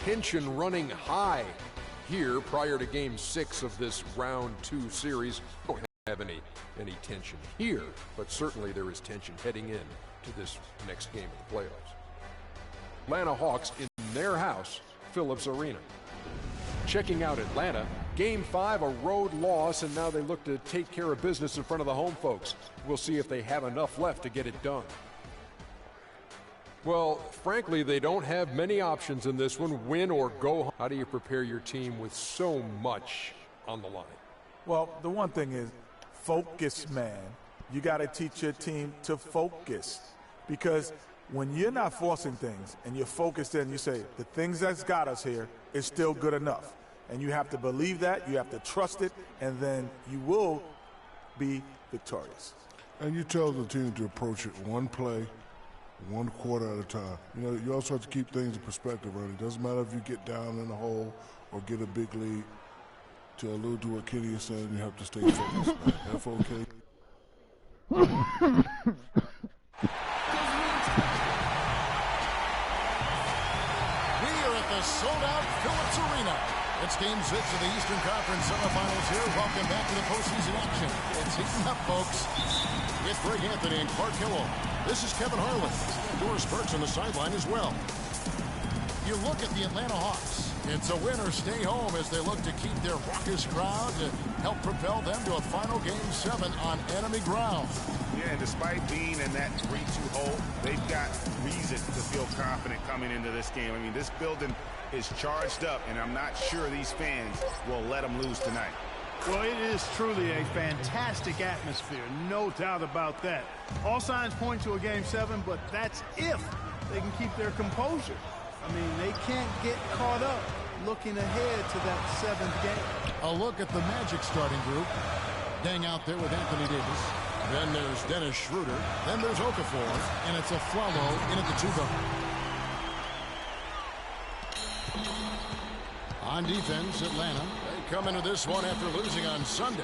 tension running high here prior to Game 6 of this Round 2 series. We don't have any tension here, but certainly there is tension heading in to this next game of the playoffs. Atlanta Hawks in their house, Phillips Arena. Checking out Atlanta, Game 5, a road loss, and now they look to take care of business in front of the home folks. We'll see if they have enough left to get it done. Well, frankly, they don't have many options in this one, win or go home. How do you prepare your team with so much on the line? Well, the one thing is focus, man. You got to teach your team to focus, because when you're not forcing things and you're focused in, you say, the things that's got us here is still good enough. And you have to believe that, you have to trust it, and then you will be victorious. And you tell the team to approach it one play, one quarter at a time. You know, you also have to keep things in perspective, right? It doesn't matter if you get down in the hole or get a big lead. To allude to what Kenny is saying, you have to stay focused. F-O-K. Sold-out Phillips Arena. It's Game 6 of the Eastern Conference semifinals here. Welcome back to the postseason action. It's heating up, folks. With Greg Anthony and Clark Hillel. This is Kevin Harlan. Doris Burks on the sideline as well. You look at the Atlanta Hawks. It's a win or stay home as they look to keep their raucous crowd to help propel them to a final Game 7 on enemy ground. Yeah, and despite being in that 3-2 hole, they've got reason to feel confident coming into this game. I mean, this building is charged up, and I'm not sure these fans will let them lose tonight. Well, it is truly a fantastic atmosphere, no doubt about that. All signs point to a Game 7, but that's if they can keep their composure. I mean, they can't get caught up looking ahead to that 7th game. A look at the Magic starting group. Dang out there with Anthony Davis. Then there's Dennis Schroeder. Then there's Okafor. And it's a Flalo in at the 2 guard. On defense, Atlanta. They come into this one after losing on Sunday.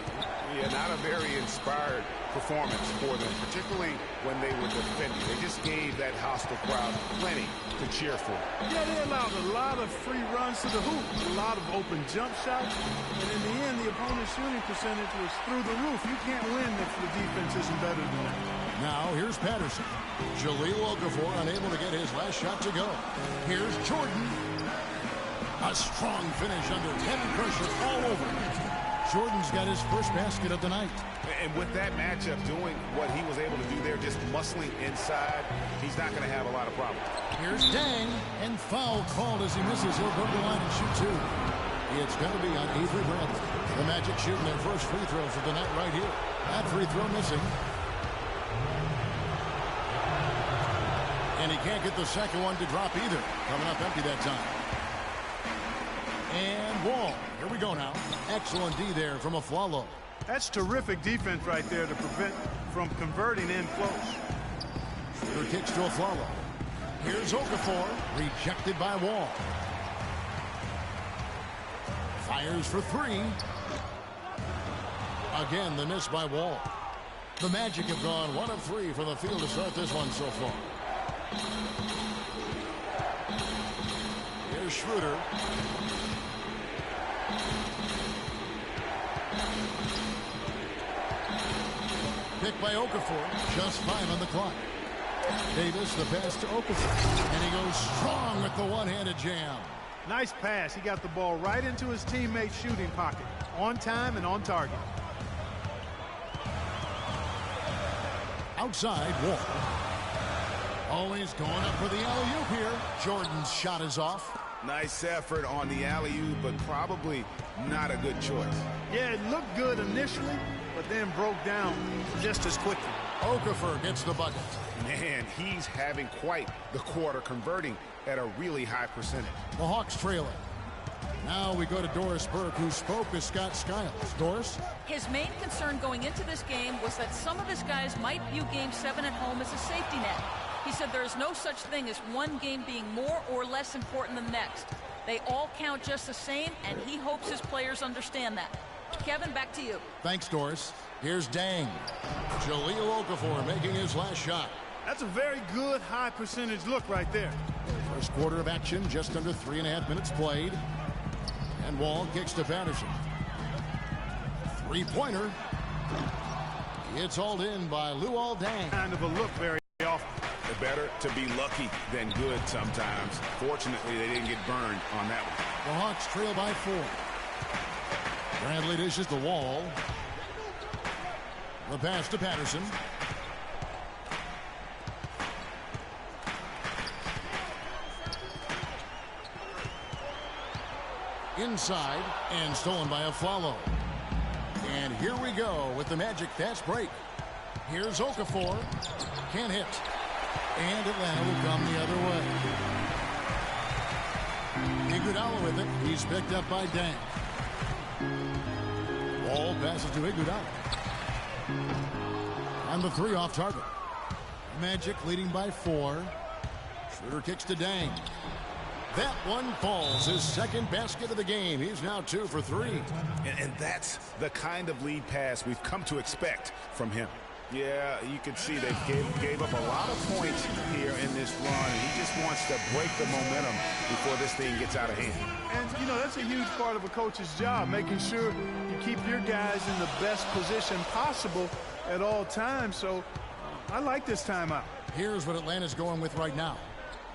Yeah, not a very inspired performance for them, particularly when they were defending. They just gave that hostile crowd plenty to cheer for. Yeah, they allowed a lot of free runs to the hoop, a lot of open jump shots, and in the end, the opponent's shooting percentage was through the roof. You can't win if the defense isn't better than that. Now, here's Patterson. Jahlil Okafor unable to get his last shot to go. Here's Jordan. A strong finish under heavy pressure all over. Jordan's got his first basket of the night. And with that matchup, doing what he was able to do there, just muscling inside, he's not going to have a lot of problems. Here's Dang, and foul called as he misses. He'll go to the line and shoot 2. It's going to be on Avery Bradley. The Magic shooting their first free throws of the night right here. That free throw missing. And he can't get the second one to drop either. Coming up empty that time. And Wall. Here we go now. Excellent D there from Aflalo. That's terrific defense right there to prevent from converting in close. Shooter kicks to Aflalo. Here's Okafor. Rejected by Wall. Fires for 3. Again, the miss by Wall. The Magic have gone 1 of 3 from the field to start this one so far. Here's Schroeder. Picked by Okafor. Just 5 on the clock. Davis, the pass to Okafor. And he goes strong with the one-handed jam. Nice pass. He got the ball right into his teammate's shooting pocket. On time and on target. Outside, Wall. Always going up for the alley-oop here. Jordan's shot is off. Nice effort on the alley-oop, but probably not a good choice. Yeah, it looked good initially, but then broke down just as quickly. Okafor gets the bucket. Man, he's having quite the quarter, converting at a really high percentage. The Hawks trailing. Now we go to Doris Burke, who spoke with Scott Skiles. Doris? His main concern going into this game was that some of his guys might view Game 7 at home as a safety net. He said there is no such thing as one game being more or less important than the next. They all count just the same, and he hopes his players understand that. Kevin, back to you. Thanks, Doris. Here's Dang. Jahlil Okafor making his last shot. That's a very good high percentage look right there. First quarter of action, just under 3.5 minutes played. And Wall kicks to Patterson. Three-pointer. It's hauled in by Luol Deng. Kind of a look very often. Better to be lucky than good sometimes. Fortunately, they didn't get burned on that one. The Hawks trail by 4. Bradley dishes the Wall. The pass to Patterson. Inside and stolen by a follow. And here we go with the Magic fast break. Here's Okafor. Can't hit. And Atlanta will come the other way. Iguodala with it. He's picked up by Deng. Ball passes to Iguodala. And the 3 off target. Magic leading by 4. Schroeder kicks to Deng. That one falls. His second basket of the game. He's now 2 for 3. And that's the kind of lead pass we've come to expect from him. Yeah, you can see they gave up a lot of points here in this run, and he just wants to break the momentum before this thing gets out of hand. And, you know, that's a huge part of a coach's job, making sure you keep your guys in the best position possible at all times. So I like this timeout. Here's what Atlanta's going with right now.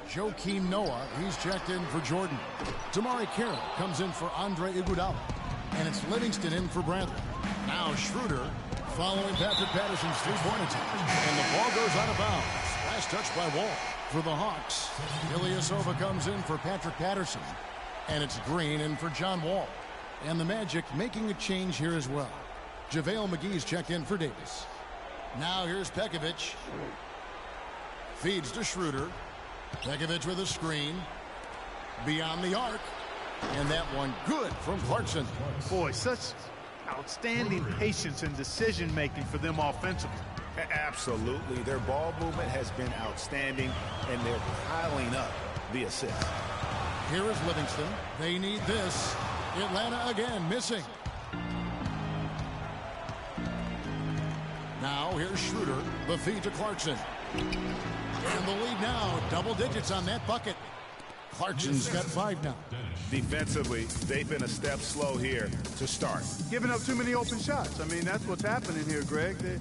Joakim Noah, he's checked in for Jordan. Damari Carroll comes in for Andre Iguodala. And it's Livingston in for Bradley. Now Schroeder following Patrick Patterson's three-point attempt. And the ball goes out of bounds. Last touch by Wall. For the Hawks, Ilyasova comes in for Patrick Patterson. And it's Green in for John Wall. And the Magic making a change here as well. JaVale McGee's checked in for Davis. Now here's Pekovic. Feeds to Schroeder. Pekovic with a screen. Beyond the arc. And that one good from Clarkson. Boy, such outstanding patience and decision-making for them offensively. Absolutely. Their ball movement has been outstanding, and they're piling up the assists. Here is Livingston. They need this. Atlanta again missing. Now here's Schroeder. The feed to Clarkson. And the lead now, double digits on that bucket. Clarkson's got 5 now. Defensively, they've been a step slow here to start. Giving up too many open shots. I mean, that's what's happening here, Greg. They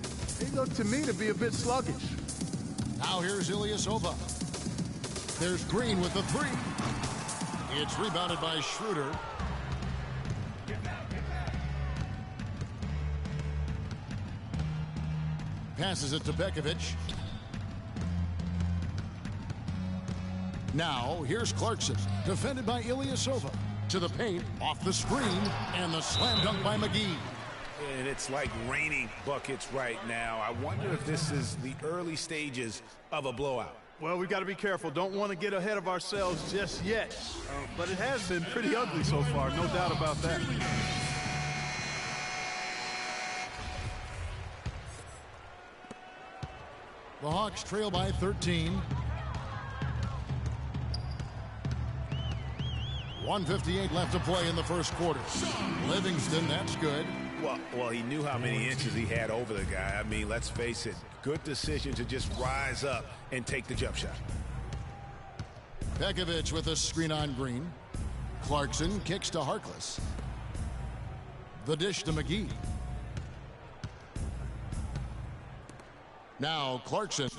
look to me to be a bit sluggish. Now here's Ilyasova. There's Green with the 3. It's rebounded by Schroeder. Passes it to Pekovic. Now, here's Clarkson, defended by Ilyasova. To the paint, off the screen, and the slam dunk by McGee. And it's like raining buckets right now. I wonder if this is the early stages of a blowout. Well, we've got to be careful. Don't want to get ahead of ourselves just yet. But it has been pretty ugly so far, no doubt about that. The Hawks trail by 13. 1:58 left to play in the first quarter. Livingston, that's good. Well, he knew how many inches he had over the guy. I mean, let's face it, good decision to just rise up and take the jump shot. Pekovic with a screen on Green. Clarkson kicks to Harkless. The dish to McGee. Now Clarkson.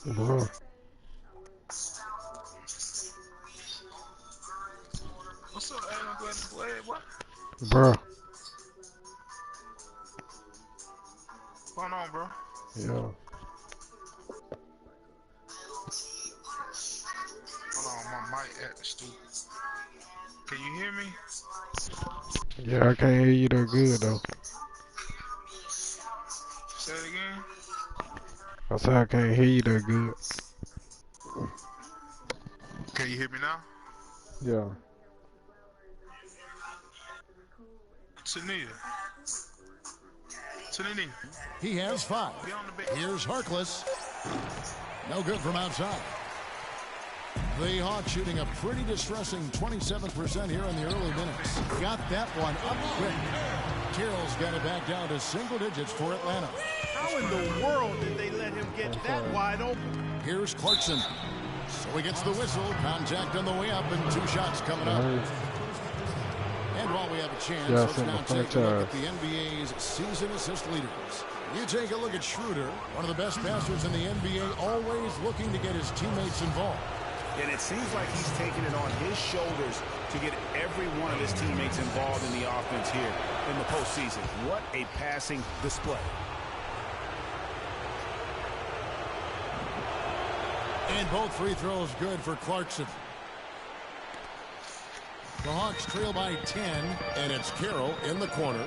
Bro. What's up, Adam? Go ahead and play it. What? Bro. What's going on, bro? Yeah. Hold on, my mic acting stupid. Can you hear me? Yeah, I can't hear you that good though. Say it again. I said I can't hear you that good. Can you hear me now? Yeah. Tania. He has 5. Here's Harkless. No good from outside. The Hawks shooting a pretty distressing 27% here in the early minutes. Got that one up quick. Carroll's got it back down to single digits for Atlanta. How in the world did they let him get that wide open? Here's Clarkson. So he gets the whistle. Contact on the way up and 2 shots coming up. And while we have a chance, let's now take a look at the NBA's season assist leaders. You take a look at Schroeder, one of the best passers in the NBA, always looking to get his teammates involved. And it seems like he's taking it on his shoulders to get every one of his teammates involved in the offense here in the postseason. What a passing display. And both free throws good for Clarkson. The Hawks trail by 10, and it's Carroll in the corner.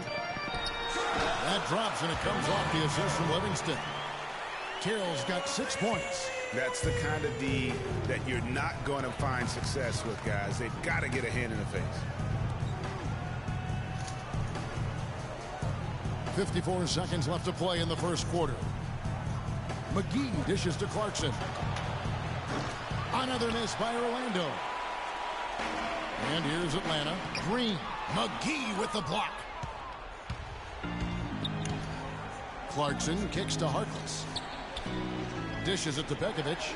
That drops, and it comes off the assist from Livingston. Carroll's got 6 points. That's the kind of D that you're not going to find success with, guys. They've got to get a hand in the face. 54 seconds left to play in the first quarter. McGee dishes to Clarkson. Another miss by Orlando. And here's Atlanta. Green. McGee with the block. Clarkson kicks to Harkless. Dishes it to Bekovic.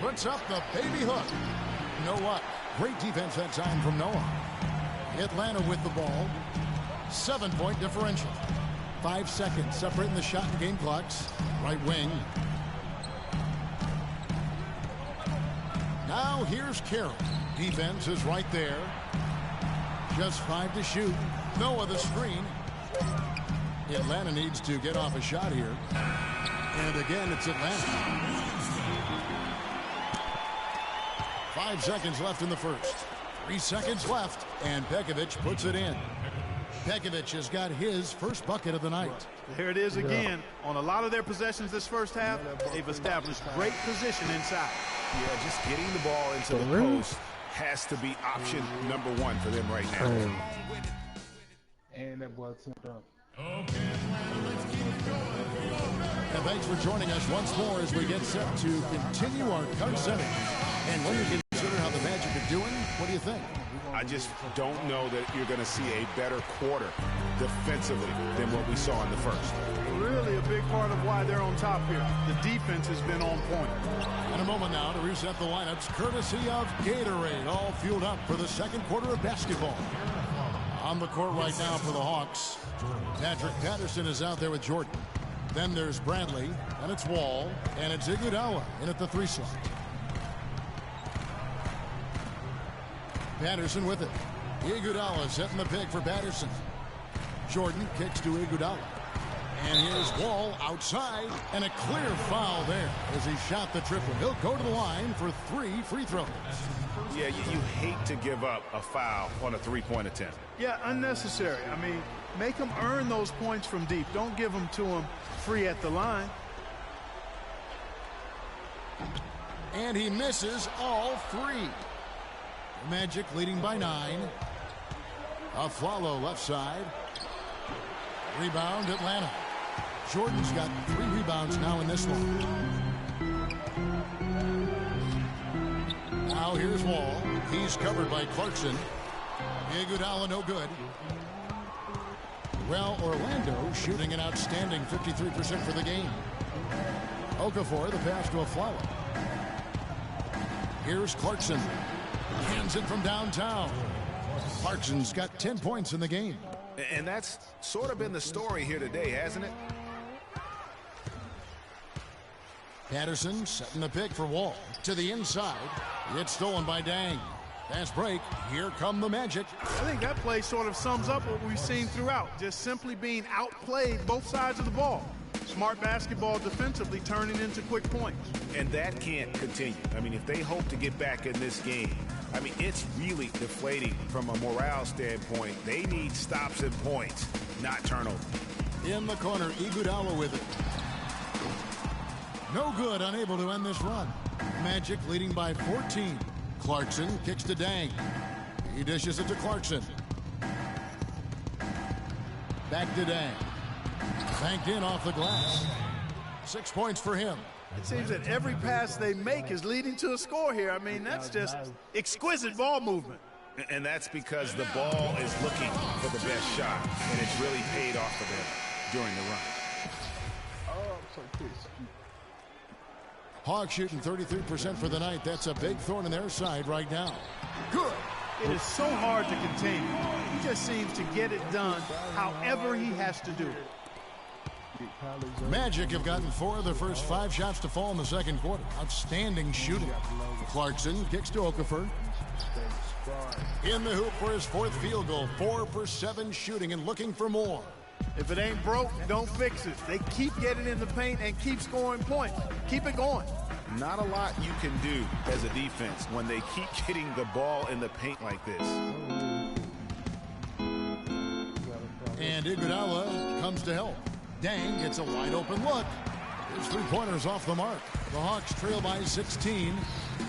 Puts up the baby hook. No luck. Great defense that time from Noah. Atlanta with the ball. 7-point differential. 5 seconds separating the shot and game clocks. Right wing. Now here's Carroll. Defense is right there. Just 5 to shoot. Noah the screen. Atlanta needs to get off a shot here. And again, it's Atlanta. 5 seconds left in the first. 3 seconds left, and Bekovic puts it in. Bekovic has got his first bucket of the night. There it is again. On a lot of their possessions this first half, they've established great position inside. Yeah, just getting the ball into the post has to be option number 1 for them right now. And that boy tipped up. And thanks for joining us once more as we get set to continue our card setting. And when you consider how the Magic are doing, what do you think? I just don't know that you're going to see a better quarter defensively than what we saw in the first. Really a big part of why they're on top here. The defense has been on point. In a moment now to reset the lineups, courtesy of Gatorade, all fueled up for the second quarter of basketball. On the court right now for the Hawks, Patrick Patterson is out there with Jordan. Then there's Bradley, and it's Wall, and it's Iguodala in at the 3 slot. Patterson with it. Iguodala setting the pick for Patterson. Jordan kicks to Iguodala. And here's Wall outside, and a clear foul there as he shot the triple. He'll go to the line for 3 free throws. Yeah, you hate to give up a foul on a 3-point attempt. Yeah, unnecessary. I mean, make them earn those points from deep. Don't give them to them free at the line. And he misses all 3. Magic leading by 9. Aflalo left side. Rebound Atlanta. Jordan's got 3 rebounds now in this one. Now here's Wall. He's covered by Clarkson. Iguodala no good. Well, Orlando shooting an outstanding 53% for the game. Okafor the pass to Aflalo. Here's Clarkson. Hands it from downtown. Clarkson's got 10 points in the game. And that's sort of been the story here today, hasn't it? Patterson setting the pick for Wall. To the inside. It's stolen by Dang. Fast break. Here come the Magic. I think that play sort of sums up what we've seen throughout. Just simply being outplayed both sides of the ball. Smart basketball defensively turning into quick points. And that can't continue. I mean, if they hope to get back in this game, I mean, it's really deflating from a morale standpoint. They need stops and points, not turnovers. In the corner, Iguodala with it. No good, unable to end this run. Magic leading by 14. Clarkson kicks to Dang. He dishes it to Clarkson. Back to Dang. Banked in off the glass. 6 points for him. It seems that every pass they make is leading to a score here. I mean, that's just exquisite ball movement. And that's because the ball is looking for the best shot, and it's really paid off for them during the run. Hawks shooting 33% for the night. That's a big thorn in their side right now. Good. It is so hard to contain. He just seems to get it done however he has to do it. Magic have gotten 4 of their first 5 shots to fall in the second quarter. Outstanding shooting. Clarkson kicks to Okafor. In the hoop for his 4th field goal. 4 for 7 shooting and looking for more. If it ain't broke, don't fix it. They keep getting in the paint and keep scoring points. Keep it going. Not a lot you can do as a defense when they keep getting the ball in the paint like this. And Iguodala comes to help. Dang gets a wide open look. His 3-pointers off the mark. The Hawks trail by 16.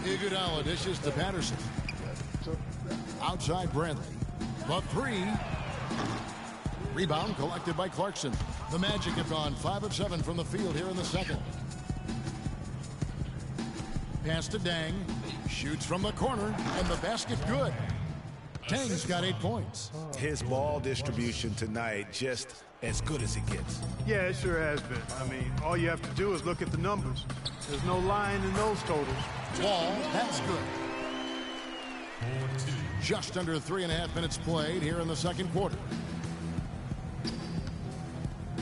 Iguodala dishes to Patterson. Outside Bradley. The 3. Rebound collected by Clarkson. The Magic have gone 5 of 7 from the field here in the second. Pass to Dang. Shoots from the corner, and the basket good. Dang's got 8 points. His ball distribution tonight just as good as it gets. Yeah, it sure has been. I mean, all you have to do is look at the numbers. There's no lying in those totals. Wall, that's good. Just under 3.5 minutes played here in the second quarter.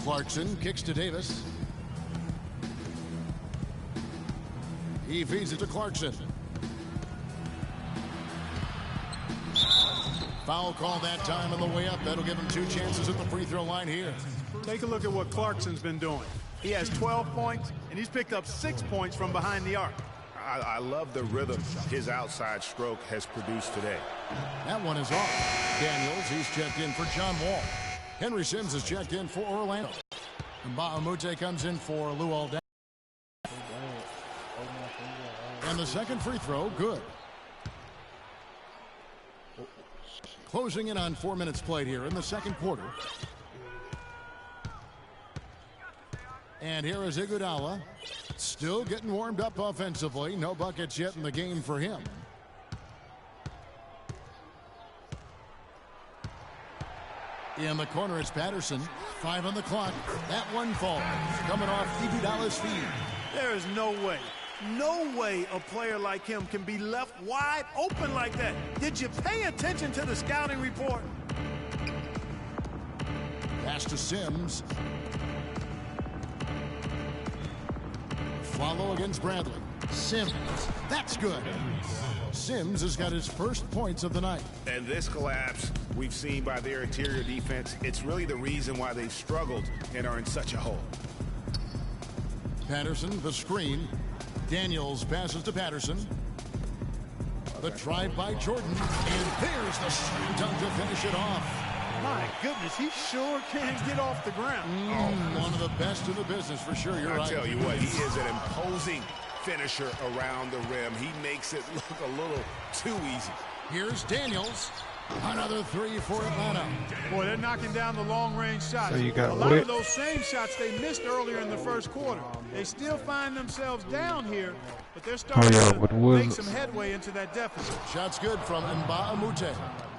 Clarkson kicks to Davis. He feeds it to Clarkson. Foul call that time on the way up. That'll give him 2 chances at the free throw line here. Take a look at what Clarkson's been doing. He has 12 points, and he's picked up 6 points from behind the arc. I love the rhythm his outside stroke has produced today. That one is off. Daniels, he's checked in for John Wall. Henry Sims is checked in for Orlando. And Bahamute comes in for Luol Deng. And the second free throw, good. Closing in on 4 minutes played here in the second quarter. And here is Iguodala. Still getting warmed up offensively. No buckets yet in the game for him. In the corner, it's Patterson. 5 on the clock. That one falls. Coming off Iguodala's feet. There is no way a player like him can be left wide open like that. Did you pay attention to the scouting report? Pass to Sims. Follow against Bradley. Sims. That's good. Sims has got his first points of the night. And this collapse we've seen by their interior defense, it's really the reason why they've struggled and are in such a hole. Patterson, the screen. Daniels passes to Patterson. The drive by Jordan. And there's the slam dunk to finish it off. My goodness, he sure can get off the ground. One of the best in the business for sure. You're right. I tell you what, he is an imposing finisher around the rim. He makes it look a little too easy. Here's Daniels. Another 3 for Atlanta. Boy, they're knocking down the long-range shots. So you got a lot of those same shots they missed earlier in the first quarter. They still find themselves down here, but they're starting to make some headway into that deficit. Shots good from Mbaamute.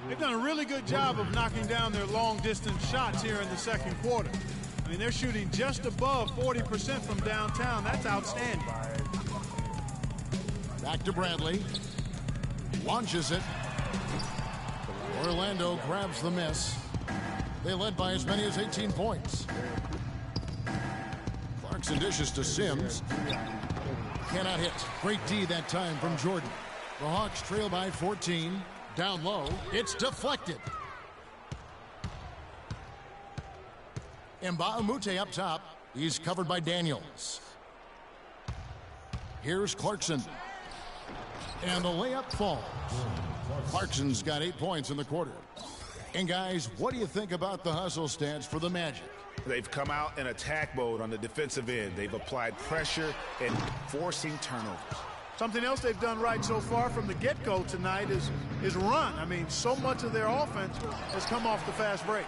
They've done a really good job of knocking down their long-distance shots here in the second quarter. I mean, they're shooting just above 40% from downtown. That's outstanding. Back to Bradley. Launches it. Orlando grabs the miss. They led by as many as 18 points. Clarkson dishes to Sims. Cannot hit. Great D that time from Jordan. The Hawks trail by 14. Down low. It's deflected. Mbaamute up top. He's covered by Daniels. Here's Clarkson. And the layup falls. Clarkson's got 8 points in the quarter. And guys, what do you think about the hustle stats for the Magic? They've come out in attack mode on the defensive end. They've applied pressure and forcing turnovers. Something else they've done right so far from the get-go tonight is run. I mean, so much of their offense has come off the fast break.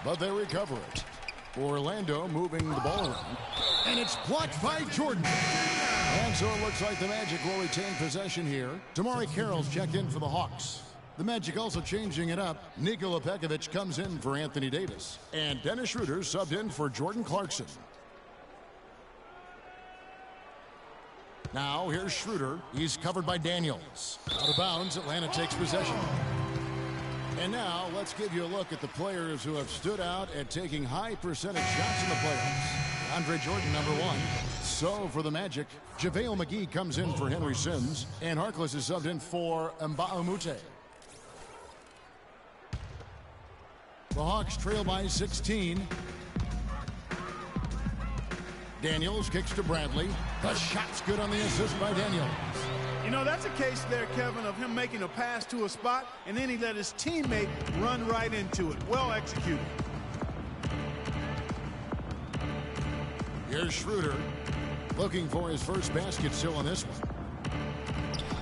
But they recover it. Orlando moving the ball around. And it's blocked by Jordan. And so it looks like the Magic will retain possession here. Damari Carroll's checked in for the Hawks. The Magic also changing it up. Nikola Pekovic comes in for Anthony Davis. And Dennis Schroeder subbed in for Jordan Clarkson. Now here's Schroeder. He's covered by Daniels. Out of bounds, Atlanta takes possession. And now let's give you a look at the players who have stood out at taking high percentage shots in the playoffs. Andre Jordan, number 1. So for the Magic, JaVale McGee comes in for Henry Sims. And Harkless is subbed in for Mbah-a-Moute. The Hawks trail by 16. Daniels kicks to Bradley. The shot's good on the assist by Daniels. You know, that's a case there, Kevin, of him making a pass to a spot, and then he let his teammate run right into it. Well executed. Here's Schroeder looking for his first basket still on this one.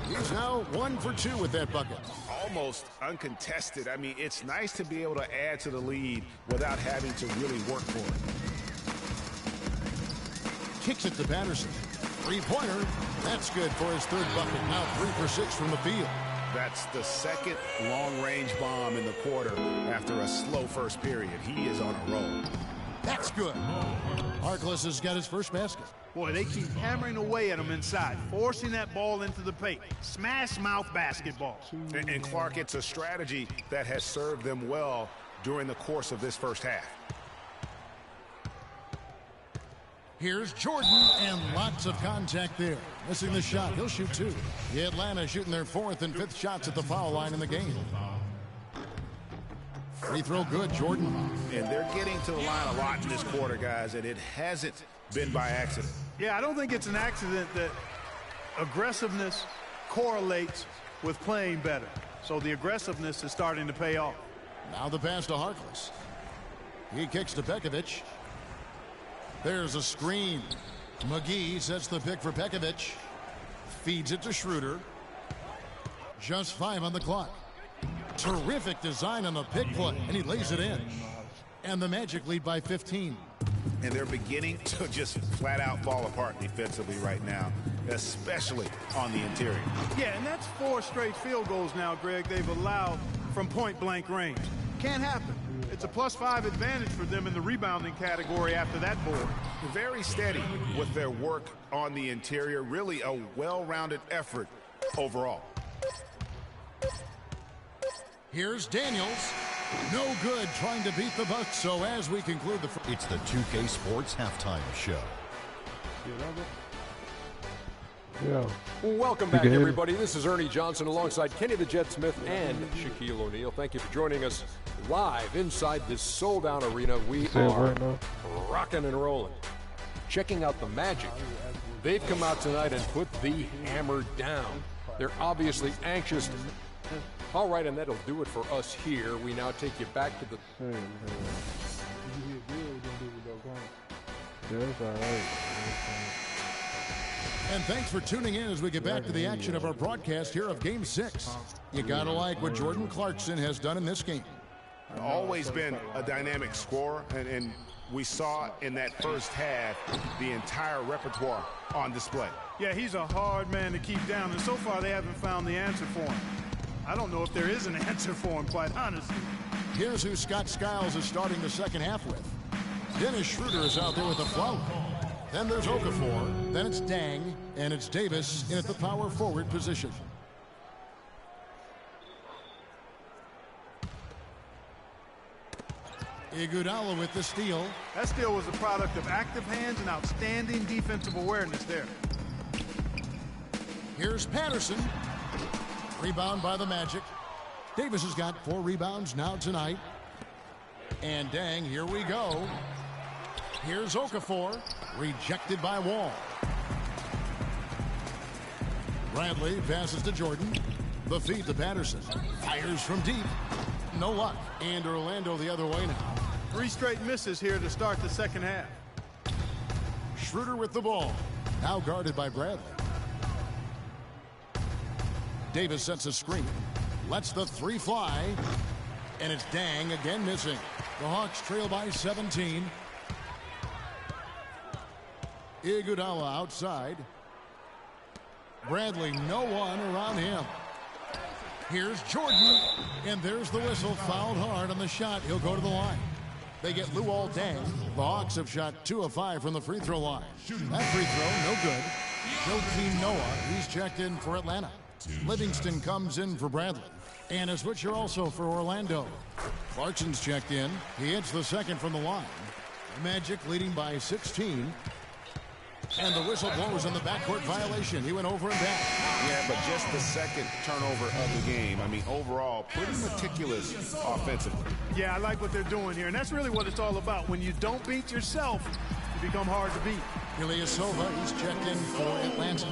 He's now 1 for 2 with that bucket. Almost uncontested. I mean, it's nice to be able to add to the lead without having to really work for it. Kicks it to Patterson. Three-pointer. That's good for his 3rd bucket. Now 3 for 6 from the field. That's the 2nd long-range bomb in the quarter after a slow first period. He is on a roll. That's good. Harkless has got his first basket. Boy, they keep hammering away at him inside, forcing that ball into the paint. Smash mouth basketball. And Clark, it's a strategy that has served them well during the course of this first half. Here's Jordan, and lots of contact there. Missing the shot. He'll shoot 2. The Atlanta shooting their 4th and 5th shots at the foul line in the game. Free throw good, Jordan. And they're getting to the line a lot in this quarter, guys, and it hasn't been by accident. Yeah, I don't think it's an accident that aggressiveness correlates with playing better. So the aggressiveness is starting to pay off. Now the pass to Harkless. He kicks to Pekovic. There's a screen. McGee sets the pick for Pekovic. Feeds it to Schroeder. Just 5 on the clock. Terrific design on the pick play, and he lays it in. And the Magic lead by 15. And they're beginning to just flat out fall apart defensively right now, especially on the interior. Yeah, and that's 4 straight field goals now, Greg, they've allowed from point-blank range. Can't happen. It's a +5 advantage for them in the rebounding category after that board. Very steady with their work on the interior. Really a well-rounded effort overall. Here's Daniels. No good trying to beat the Bucks. So as we conclude it's the 2K Sports Halftime Show. Yeah. Welcome back, everybody. This is Ernie Johnson alongside Kenny the Jet Smith and Shaquille O'Neal. Thank you for joining us live inside this sold-out arena. We are rocking and rolling. Checking out the Magic. They've come out tonight and put the hammer down. They're obviously anxious. All right, and that'll do it for us here. We now take you back to the... And thanks for tuning in as we get back to the action of our broadcast here of Game 6. You gotta like what Jordan Clarkson has done in this game. Always been a dynamic scorer, and we saw in that first half the entire repertoire on display. Yeah, he's a hard man to keep down, and so far they haven't found the answer for him. I don't know if there is an answer for him, quite honestly. Here's who Scott Skiles is starting the second half with. Dennis Schroeder is out there with a foul. Then there's Okafor. Then it's Dang. And it's Davis in at the power forward position. Iguodala with the steal. That steal was a product of active hands and outstanding defensive awareness there. Here's Patterson. Rebound by the Magic. Davis has got 4 rebounds now tonight. And Dang, here we go. Here's Okafor. Rejected by Wall. Bradley passes to Jordan. The feed to Patterson. Fires from deep. No luck. And Orlando the other way now. 3 straight misses here to start the second half. Schroeder with the ball. Now guarded by Bradley. Davis sets a screen. Lets the three fly. And it's Dang again missing. The Hawks trail by 17. Iguodala outside. Bradley, no one around him. Here's Jordan. And there's the whistle. Fouled hard on the shot. He'll go to the line. They get Luol Deng. The Hawks have shot 2 of 5 from the free throw line. That free throw, no good. Joakim Noah, he's checked in for Atlanta. Livingston comes in for Bradley. And a switcher also for Orlando. Clarkson's checked in. He hits the second from the line. Magic leading by 16. And the whistle blows on the backcourt violation. He went over and back. Yeah, but just the second turnover of the game. I mean, overall, pretty meticulous offensively. Yeah, I like what they're doing here, and that's really what it's all about. When you don't beat yourself, you become hard to beat. Ilyasova, he's checked in for Atlanta.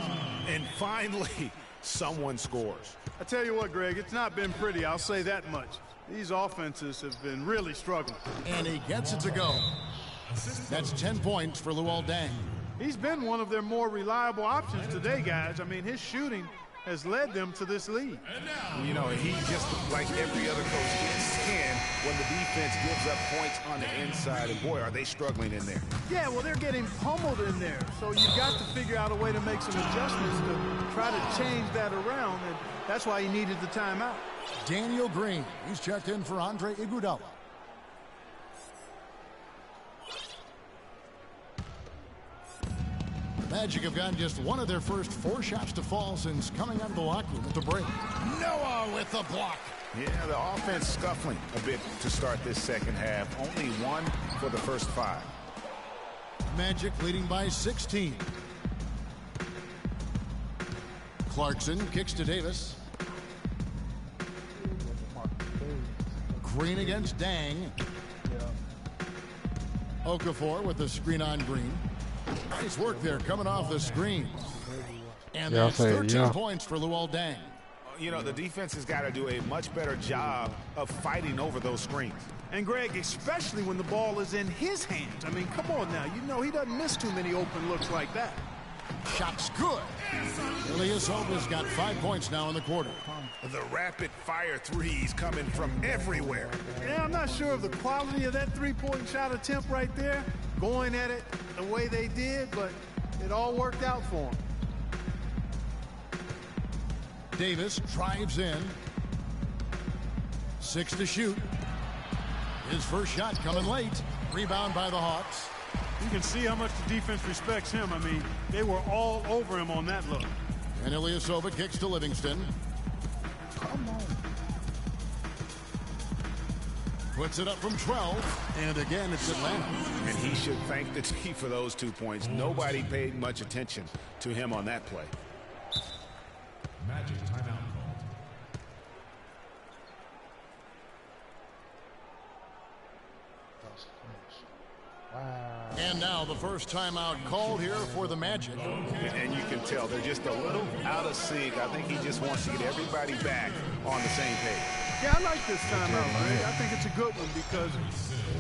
And finally, someone scores. I tell you what, Greg, it's not been pretty, I'll say that much. These offenses have been really struggling. And he gets it to go. That's 10 points for Luol Deng. He's been one of their more reliable options today, guys. I mean, his shooting has led them to this lead. You know, he just, like every other coach, gets skin when the defense gives up points on the inside. And boy, are they struggling in there. Yeah, well, they're getting pummeled in there. So you've got to figure out a way to make some adjustments to try to change that around. And that's why he needed the timeout. Daniel Green, he's checked in for Andre Iguodala. Magic have gotten just one of their first 4 shots to fall since coming out of the locker room at the break. Noah with the block. Yeah, the offense scuffling a bit to start this second half. Only 1 for the first 5. Magic leading by 16. Clarkson kicks to Davis. Green against Dang. Okafor with the screen on Green. Nice work there coming off the screen. And that's 13 points for Luol Deng. You know, the defense has got to do a much better job of fighting over those screens. And, Greg, especially when the ball is in his hands. I mean, come on now. You know he doesn't miss too many open looks like that. Shot's good. Ilyasova's got 5 points now in the quarter. The rapid-fire threes coming from everywhere. Yeah, I'm not sure of the quality of that three-point shot attempt right there, going at it the way they did, but it all worked out for him. Davis drives in. 6 to shoot. His first shot coming late. Rebound by the Hawks. You can see how much the defense respects him. I mean, they were all over him on that look. And Ilyasova kicks to Livingston. Come on. Puts it up from 12. And again, it's Atlanta. And he should thank the team for those 2 points. Nobody paid much attention to him on that play. Magic timeout called. Wow. And now the first timeout called here for the Magic. And you can tell they're just a little out of sync. I think he just wants to get everybody back on the same page. Yeah, I like this timeout, Greg. I think it's a good one because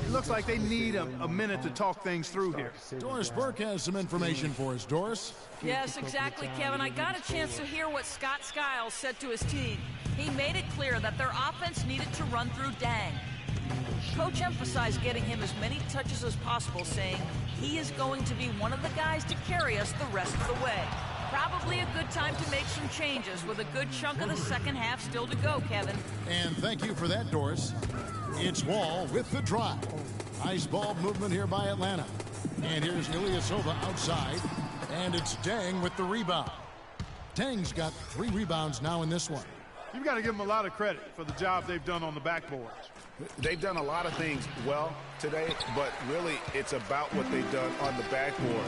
it looks like they need a minute to talk things through here. Doris Burke has some information for us. Doris? Yes, exactly, Kevin. I got a chance to hear what Scott Skiles said to his team. He made it clear that their offense needed to run through Dang. Coach emphasized getting him as many touches as possible, saying he is going to be one of the guys to carry us the rest of the way. Probably a good time to make some changes with a good chunk of the second half still to go, Kevin. And thank you for that, Doris. It's Wall with the drive. Nice ball movement here by Atlanta. And here's Ilyasova outside. And it's Dang with the rebound. Dang's got 3 rebounds now in this one. You've got to give them a lot of credit for the job they've done on the backboards. They've done a lot of things well today, but really it's about what they've done on the backboard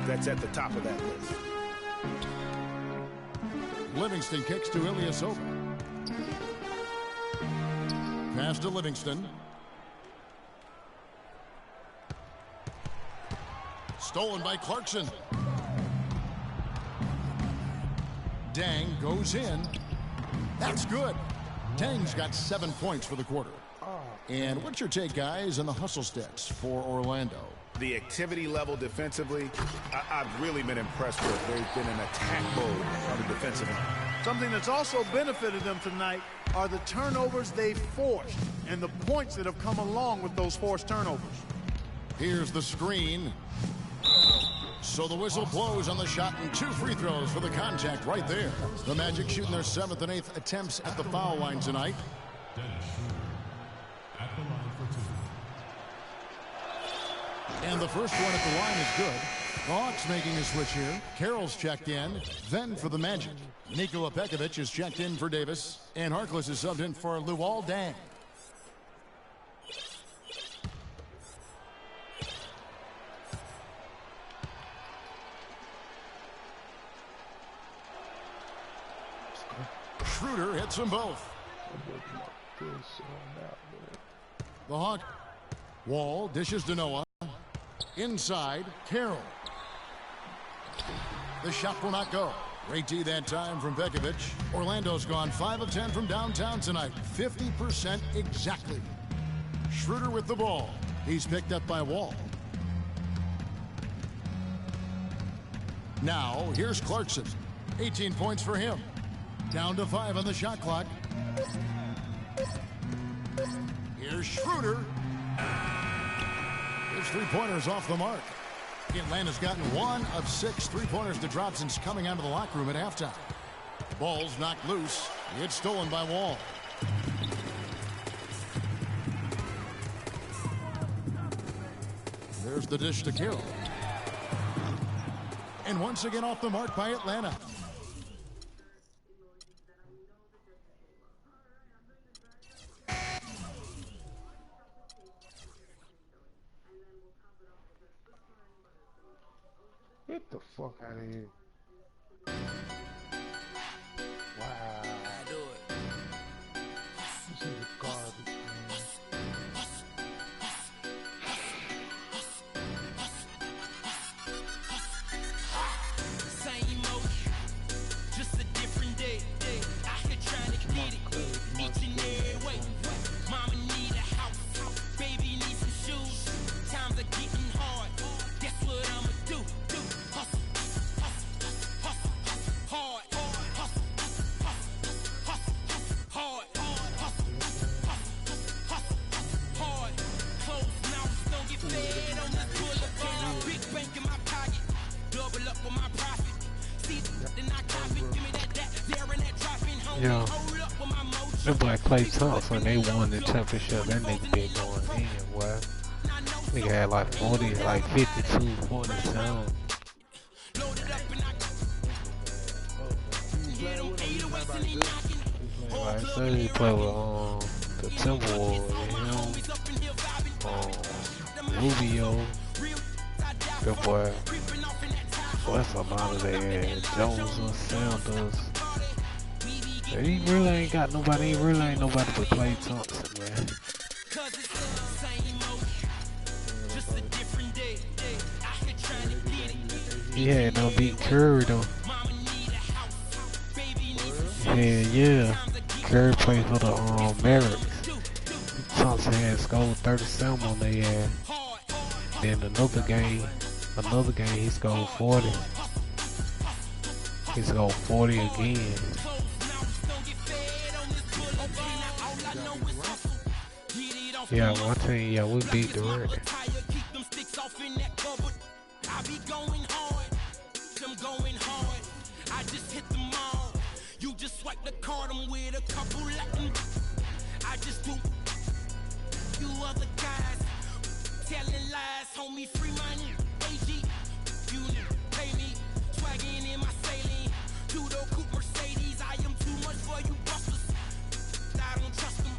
that's at the top of that list. Livingston kicks to Ilyasova. Pass to Livingston. Stolen by Clarkson. Dang goes in. That's good. Dang's got 7 points for the quarter. And what's your take, guys, on the hustle stats for Orlando? The activity level defensively, I've really been impressed with. They've been in attack mode on the defensive end. Something that's also benefited them tonight are the turnovers they forced and the points that have come along with those forced turnovers. Here's the screen. So the whistle blows on the shot and 2 free throws for the contact right there. The Magic shooting their 7th and 8th attempts at the foul line tonight. At the line for 2. And the first one at the line is good. The Hawks making a switch here. Carroll's checked in. Then for the Magic, Nikola Pekovic is checked in for Davis. And Harkless is subbed in for Luol Deng. Schroeder hits them both. The Hawk. Wall dishes to Noah. Inside, Carroll. The shot will not go. Great D that time from Pekovic. Orlando's gone 5 of 10 from downtown tonight. 50% exactly. Schroeder with the ball. He's picked up by Wall. Now, here's Clarkson. 18 points for him. Down to 5 on the shot clock. Here's Schroeder. His 3-pointers off the mark. Atlanta's gotten 1 of 6 3-pointers to drop since coming out of the locker room at halftime. Ball's knocked loose. It's stolen by Wall. There's the dish to Carroll. And once again off the mark by Atlanta. Get the fuck out of here. Wow. This is garbage, man. Same old, just a different day. Out here trying to get it each and every way. Mama need a house, baby need some shoes. Times are getting hard. Guess what I'ma do? Yo, the Black Clay Thompson, they won the championship. That nigga been going in, boy. Nigga had like 40, like 52, 47. Like I said, he played with the Timberwolves, Rubio. Good boy. Boy, that's a lot of their Jones and Sanders. He really ain't got nobody. He really ain't nobody but Klay Thompson, man. He had no beat Curry though. Yeah. Curry played for the Mavericks. Thompson had scored 37 on their ass. Then another game he scored 40. He scored 40 again. Yeah, one team, yeah, we beat Durant. I just hit them all. You just swipe the card, I'm with a couple Latin. I just do. You other guys telling lies, homie, free money. AG, you pay me. Swagging in my saline. Judo coupe Mercedes. I am too much for you busters. I don't trust them.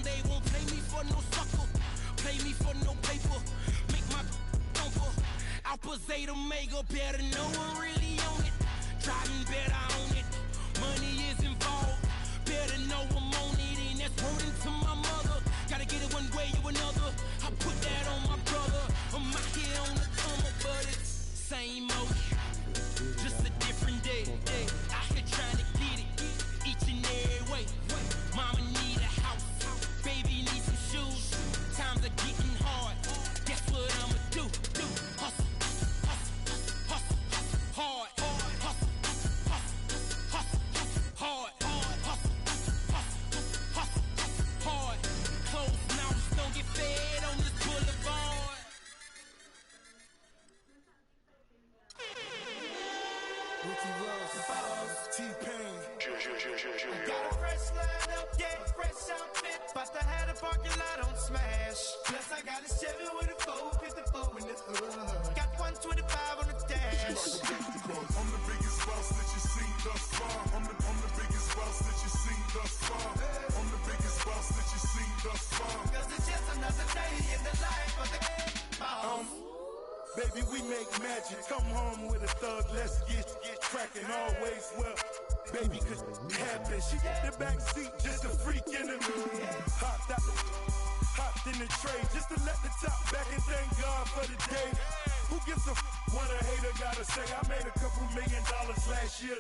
They won't play me for no sucker. Play me for no paper. Make my thumper. Alpha Zeta Mega. Better know I'm really on it. Driving better on it. Money is involved. Better know I'm on it. And that's wording to my mother. Gotta get it one way or another. I put that on my brother. I'm out here on the come up, but it's same old. Just a different day. Out here trying to get it each and every way. Mama need a house. Baby need some shoes. Times are getting hard. Guess what I'ma do? Hustle. Hard. Got a fresh line up, yeah, fresh outfit. But I had a parking lot on smash. Plus I got a Chevy with a 454 in the hood. Got 125 on the dash. I'm the biggest boss that you've seen thus far. I'm the biggest boss that you've seen thus far. I'm the biggest boss that you've seen thus far. Cause it's just another day in the life of the boss. Baby, we make magic. Come home with a thug, let's get cracking. Always well, baby, cause it happens. She got the back seat, just a freak in the mood. Hopped in the tray, just to let the top back and thank God for the day. Who gives a what a hater gotta say? I made a couple $1 million last year.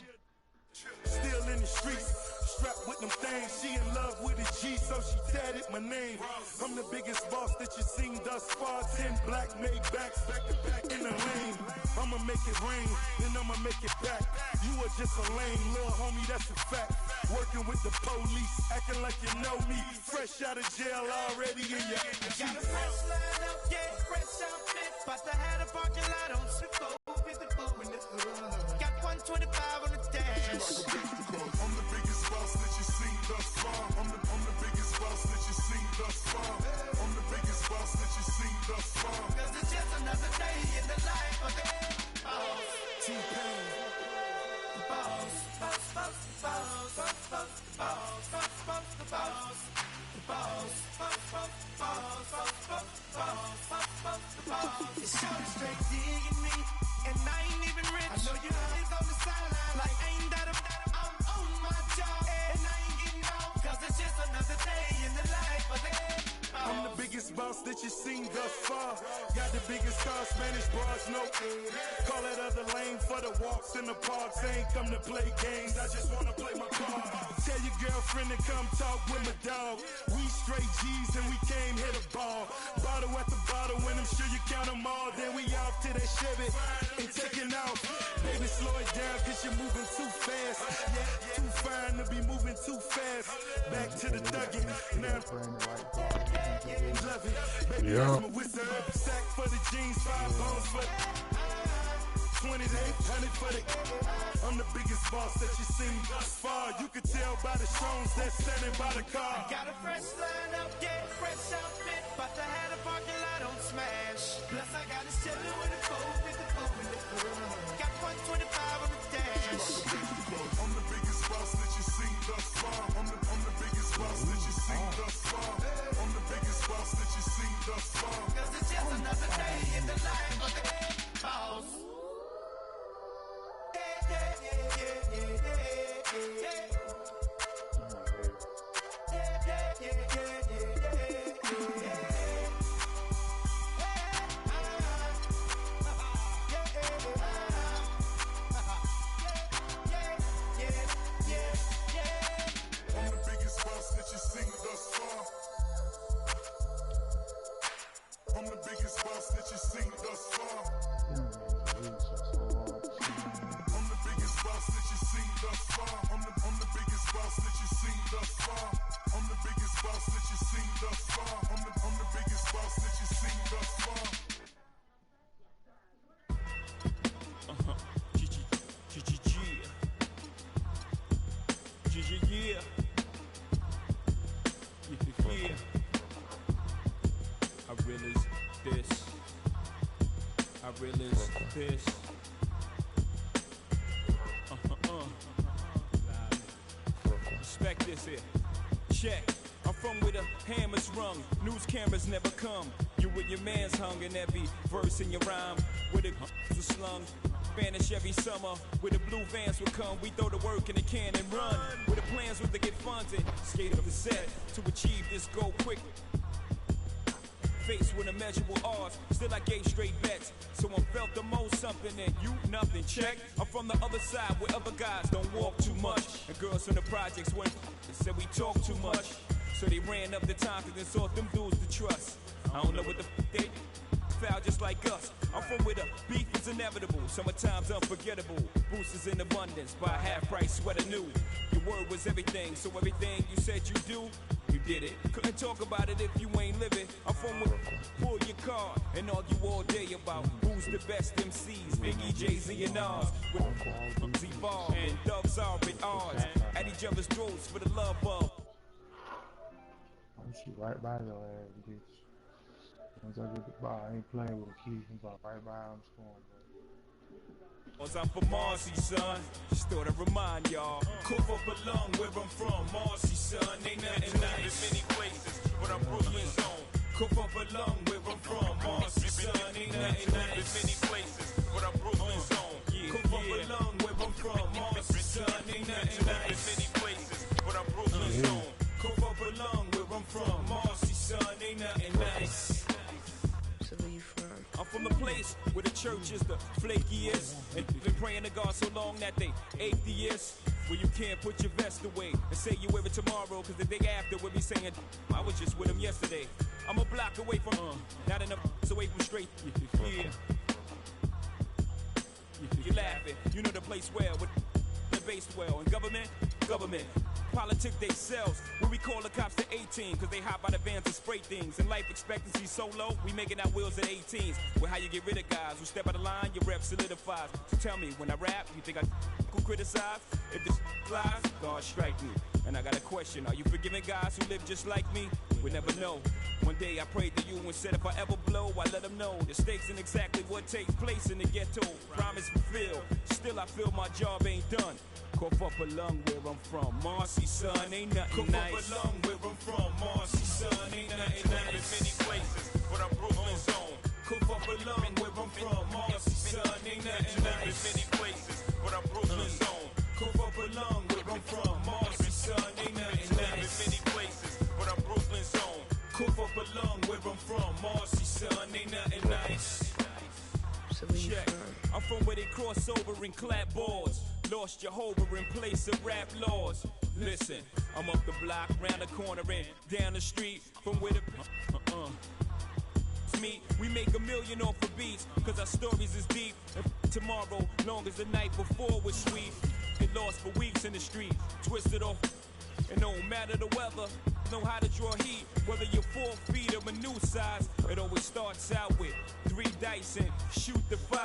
Still in the streets, strapped with them things. She in love with a G, so she tatted my name. I'm the biggest boss that you've seen thus far. 10 black made backs, back to back in the lane. I'ma make it rain, then I'ma make it back. You are just a lame little homie, that's a fact. Working with the police, acting like you know me. Fresh out of jail already in your Got a fresh line up, yeah, fresh outfit. But I had a parking lot on 54 in the hood. Got 125 on the dash. I'm the biggest boss that you've seen thus far. I'm the biggest boss that you've seen thus far. I'm the biggest boss that you've seen thus far. Cause it's just another day in the life of the boss. T-Pain. The boss, boss, boss, boss, boss, boss, boss, boss, boss, the boss. The boss, boss, boss, boss, boss, boss, boss, boss, boss, the boss. It's short straight digging me, and I ain't even rich. I know you always on the sideline, like ain't that I'm on my job, and I ain't getting off, cause it's just another day in the life of the boss. I'm the biggest boss that you've seen thus far. Got the biggest car, Spanish bras, no. Call that other lane for the walks in the parks. I ain't come to play games, I just wanna play my part. Tell your girlfriend to come talk with my dog. We straight G's and we came hit a ball. Bottle after bottle, and I'm sure you count them all. Then we off to that Chevy and taking off. Baby, slow it down cause you're moving too fast. Yeah, too fine to be moving too fast. Back to the thuggin'. Now love it. Baby, I'm a wizard. Sack for the jeans, 5 bones for 2800 for the. I'm the biggest boss that you've seen thus far. You can tell by the stones that's standing by the car. Got a fresh line up, yeah, fresh outfit. But I had a parking lot on smash. Plus I got a Chevy with a 454 in the hood. Got 125 on the dash. I'm the biggest boss that you've seen thus far. I'm the biggest boss that you've seen thus far. I'm the biggest boss that you've seen thus far. Cause it's just another day in the life of the boss. I'm the biggest boss that you've seen thus far. I'm the biggest boss that you've seen thus far. I'm the biggest boss that you've seen thus far. I'm the biggest boss that you've seen thus far. I'm the biggest boss that you've seen thus far. Yeah. I realize this. I realize this. Respect this here. Check. I'm from where the hammer's rung. News cameras never come. You with your man's hung in every verse in your rhyme. Where the was slung. Vanish every summer. Where the blue vans would come. We throw the work in the can and run. Where the plans were to get funded. Skate up the set to achieve this goal quick. Faced with immeasurable odds, still I gave straight bets. Someone felt the most something and you nothing. Check. I'm from the other side where other guys don't walk too much. And girls from the projects went said we talk too much. So they ran up the time and sought them dudes to trust. I don't know what the they foul just like us. I'm from where the beef is inevitable. Summertime's unforgettable. Boosters in abundance. Buy half price sweater new. Your word was everything, so everything you said you do You did it. Couldn't talk about it if you ain't living. I'm from with pull your card and argue all day about who's the best MCs. Biggie, Jay-Z, and Nas. With Z-Ball and Dubs are at odds. At each other's throats for the love of. I'm shit right by your ass, bitch. Once I get the ball, I ain't playing with a key. I'm about right by him scoring, bro. I'm from Marcy, son. Just thought I'd remind y'all. Cough up a lung where I'm from. Marcy, son. Ain't nothing nice. Many places, but I'm Brooklyn's own. Cough up a lung where I'm from. Marcy, son. Ain't nothing nice. Many places, but I'm Brooklyn's own. Cough up a lung where I'm from. Marcy, son. Ain't nothing nice. Many places, but I'm Brooklyn's own. Cough up a lung where I'm from. Marcy, son. Ain't nothing nice. So where you from? I'm from the place where the church is the flakiest, and been praying to God so long that they atheists. Where you can't put your vest away and say you wear it tomorrow, cause the day after we'll be saying I was just with him yesterday. I'm a block away from not enough away from straight. Yeah. You're laughing, you know the place well with the base well. And government politic they sells. When we call the cops to 18, cause they hop out of vans and spray things. And life expectancy so low, we making our wheels at 18s. Well, how you get rid of guys who step out of line, your rep solidifies. So tell me, when I rap, you think I could criticize? If this flies, God strike me. And I got a question, are you forgiving guys who live just like me? We never know. One day I prayed to you and said if I ever blow, I let them know the stakes and exactly what takes place in the ghetto. Promise fulfilled, still I feel my job ain't done. Cough up a lung where I'm from, Marcy, son, ain't nothing nice. Cough up a lung where I'm from, Marcy, son, ain't nothing nice. Many places, but I'm Brooklyn's own. Cough up a lung where I'm from, Marcy, son, ain't nothing nice. Many places, but I'm Brooklyn's own. Cough up a lung where I'm from, Marcy, son, ain't nothing nice. Many places, but I'm Brooklyn's own. Cough up a lung where I'm from, Marcy, son, ain't nothing nice. So where you from? I'm from where they cross over and clap boards. Lost Jehovah in place of rap laws. Listen, I'm up the block, round the corner and down the street from where the me. We make $1 million off of beats, cause our stories is deep. And tomorrow, long as the night before was sweet. Get lost for weeks in the street, twisted off. And no matter the weather, know how to draw heat. Whether you're 4 feet or a new size, it always starts out with 3 dice and shoot the 5.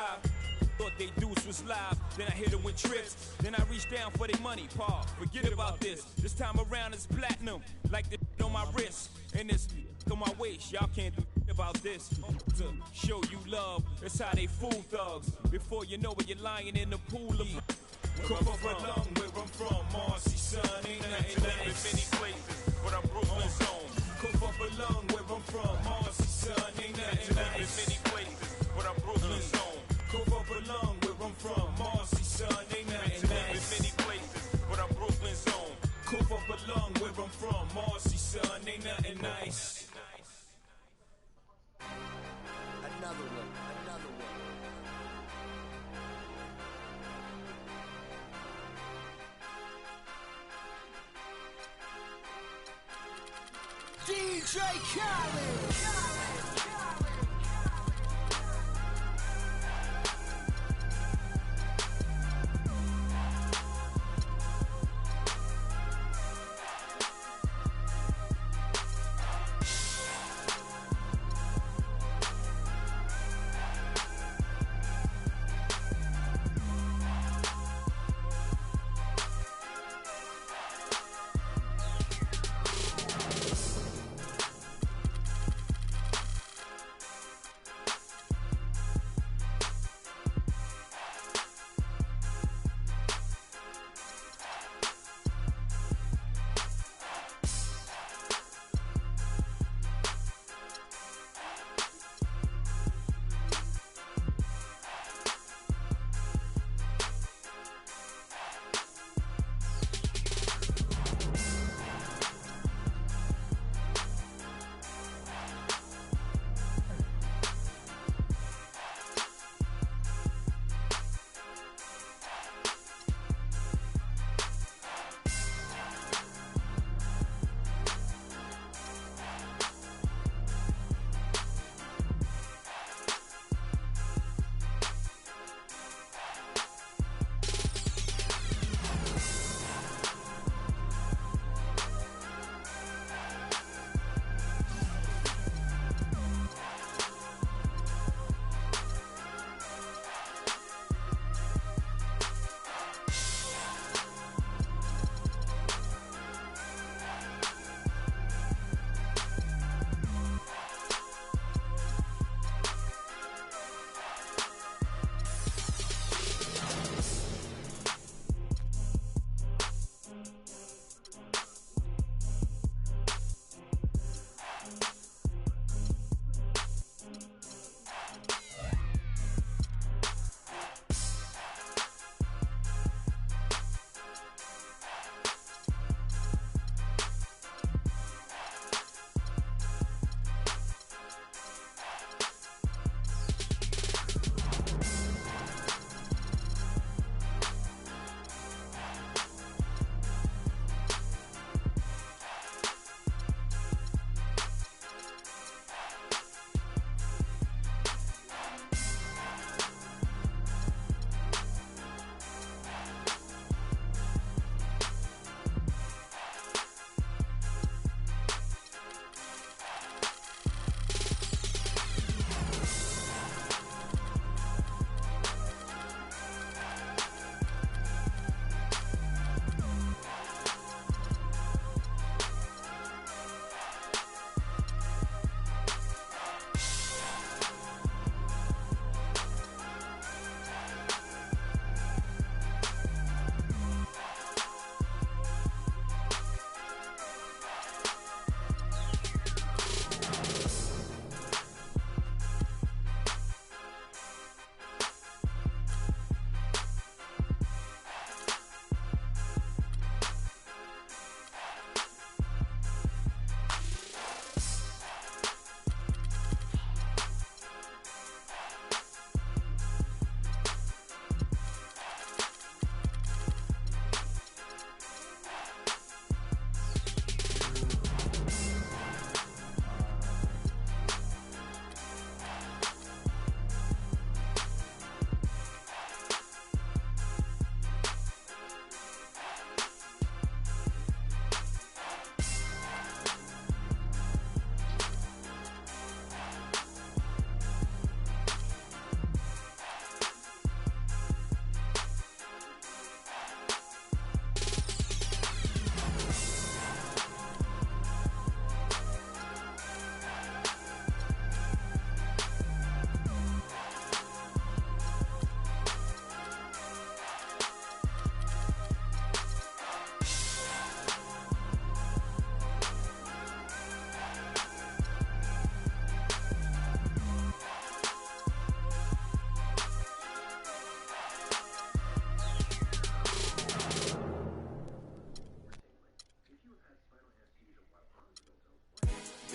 Thought they deuce was live, then I hit them with trips. Then I reach down for their money, Paul. Forget about this. This time around it's platinum, like the on my wrist. And this on my waist, y'all can't do about this. To show you love, that's how they fool thugs. Before you know it, you're lying in the pool of cough up a lung where I'm from, Marcy, son, ain't nothing nice. Many places, but I'm Brooklyn's own. Cough up a lung where I'm from, Marcy, son, ain't nothing nice. Many places, but I'm Brooklyn's own. Cough up a lung where I'm from, Marcy, son, ain't nothing nice. Many places, but I'm Brooklyn's own. Cough up a lung where I'm from, Marcy, son, ain't nothing nice. Another one, another one. DJ Khaled.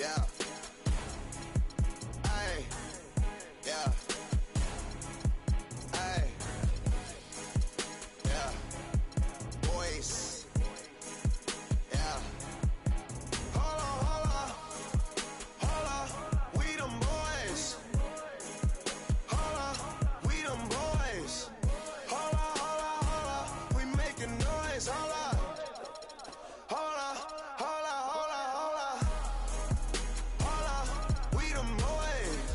Yeah. Ay. Yeah. Ay. Yeah. Boys. Yeah. Hold on, hold on. Hold on. We them boys. Hold on. We them boys. Hold on, hold on, hold on. We making noise. Hold on. Hold on. Hold on, hold on, hold on. Hold on. We them boys.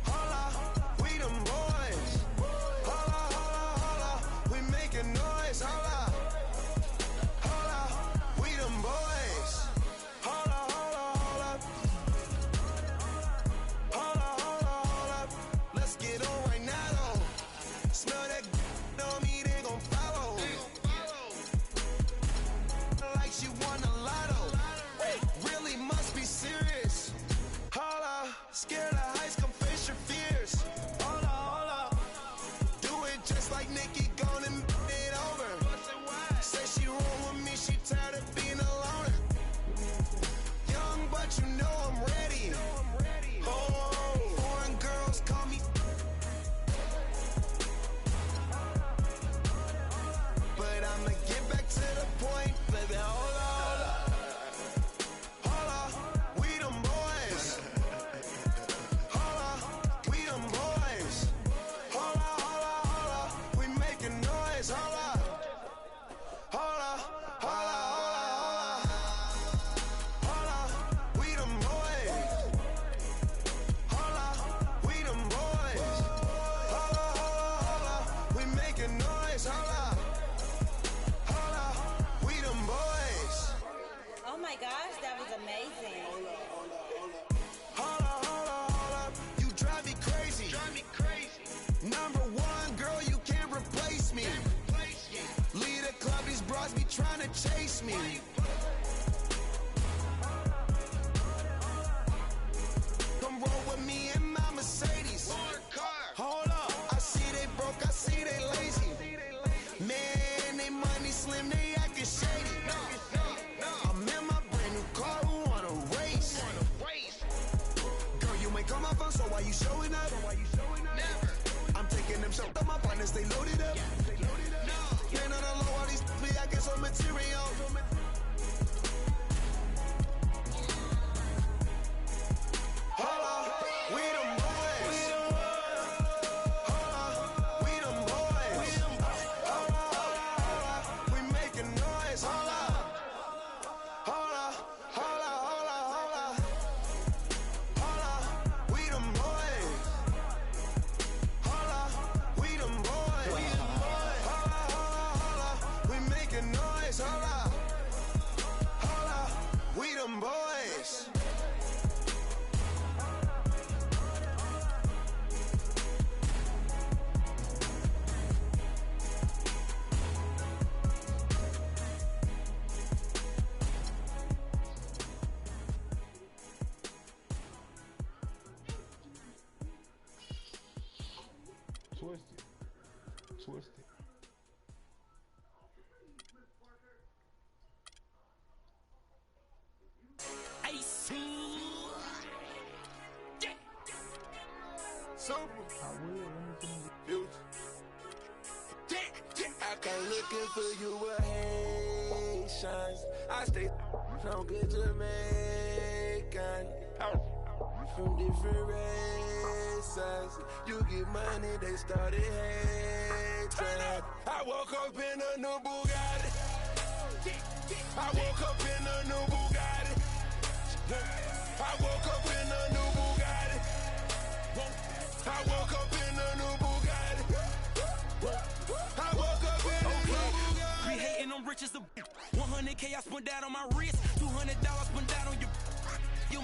Hold on. We them boys. Hold on, hold on, hold on. We making noise. Hold on. Hold on. We them boys. Hold on, hold on, hold up. Hold on, hold on, hold up. Let's get on right now, though. Smell that on me, they gon' follow. Like she won a lotto. Really must be serious. Hold up. Scared of heights, come face your fears. Hold up, hold up. Do it just like Nikki, gone and it over. Say she roll with me, she tired of being alone. Young, but you know I'm ready. Oh, foreign girls call me. But I'ma get back to the point, baby. Hold on, hold up. Hold up, we them boys. Hold up, we them boys. Hold up, hold up, hold up. We making noise. Hold up. Hold up, hold up, hold up, hold up. Hold up, we them boys. Hold up, we them boys. Hold up, hold up, we making noise. Hold up. Hold up, we them boys. Oh my gosh, that was amazing. Hold up, hold up, hold up. You drive me crazy. Number one, girl, you can't replace me. Lead a club, these bras be trying to chase me. Come roll with me in my Mercedes. Hold up, I see they broke, I see they lazy. Man, they money slim, they acting shady. I'm in my brand new car, who wanna race? Girl, you ain't come up on, so why you showing up? Never. I'm taking them shots, my partners, they loaded up. Man, on the low, all these me, I get some material. Hold on, we them boys. Hold on, we them boys. Hold on, hold on, we making noise. Hold on. Hold on, hold on, hold on, hold on. Hold on, we them boys. Hold on, we them boys. Hold on, hold on, we making noise. Hold on. Hold on, we them boys. Twisted. Ace. Super. I will. Let me Future. I come looking for you with Haitians. I stay from good Jamaican. From different races. You get money, they started hating. I woke up in a new Bugatti. I woke up in a new Bugatti. I woke up in a new Bugatti. I woke up in a new Bugatti. I woke up in a new Bugatti. We hating on rich as a 100K I spent that on my wrist. $200 spent that on your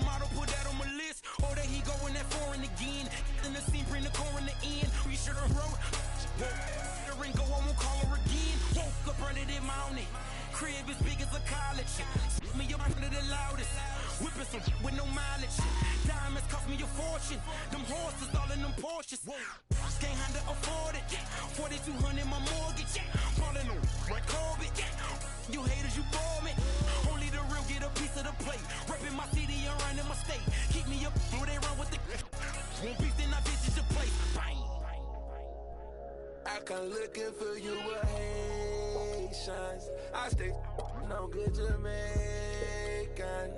model, put that on my list. Oh, there he going that foreign again. In the scene, bring the core in the end. We should have wrote. The ring go, I won't call her again. Woke up running in mountain. Crib as big as a college. Me up under the loudest. Whipping some with no mileage. Diamonds cost me a fortune. Them horses all in them Porsches. Can't handle afford it. 4,200 my mortgage. Falling on right Corbett. You haters, you bore me. Only the real get a piece of the plate. Reppin' my city and running my state. Keep me up, do they run with the won't beef, then I visit your place. Bang. I come looking for you with Haitians. I stay no good Jamaican.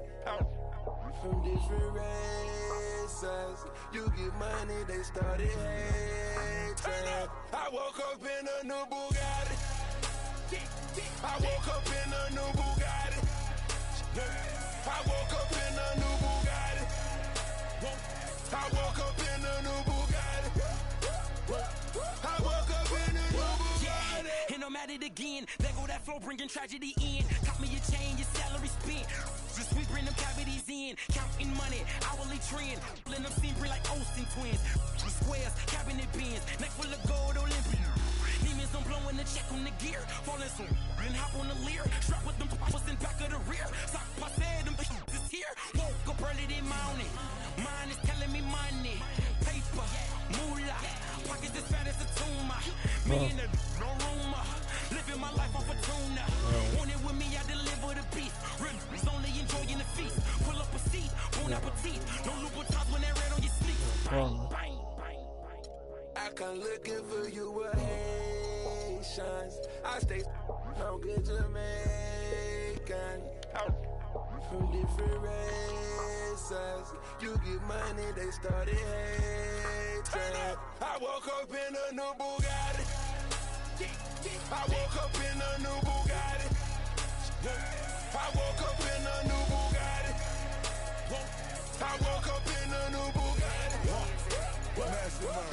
From different races. You get money, they started hating. I woke up in a new Bugatti. I woke up in a new Bugatti. I woke up in a new Bugatti. I woke up in a new Bugatti. I woke up in a new Bugatti. And I'm at it again. There go that flow, bringing tragedy in. Cop me a chain, your salary spent. Just sweeping them cavities in. Counting money, hourly trend. Letting them seem like Olsen twins. Squares, cabinet bins. Neck full of gold, Olympian. Demons, I'm blowing the check on the gear. Falling some and hop on the leer. Strap with them poppers in back of the rear. Sock passe, them is here. Woke up early this morning. Mine is telling me money. Paper, moolah. Pockets as fat as a tumor. Me in the no rumor. Living my life off a tuna. Want it with me, I deliver the beef. Ribs only enjoying the feast. Pull up a seat, bon appetit. No Louboutins when they're red on your sleeve. Bang, bang, bang. I come looking for you with Haitians. I stay no good Jamaican. From different races. You get money, they started hating. I woke up in a new Bugatti. I woke up in a new Bugatti. I woke up in a new Bugatti. I woke up in a new Bugatti.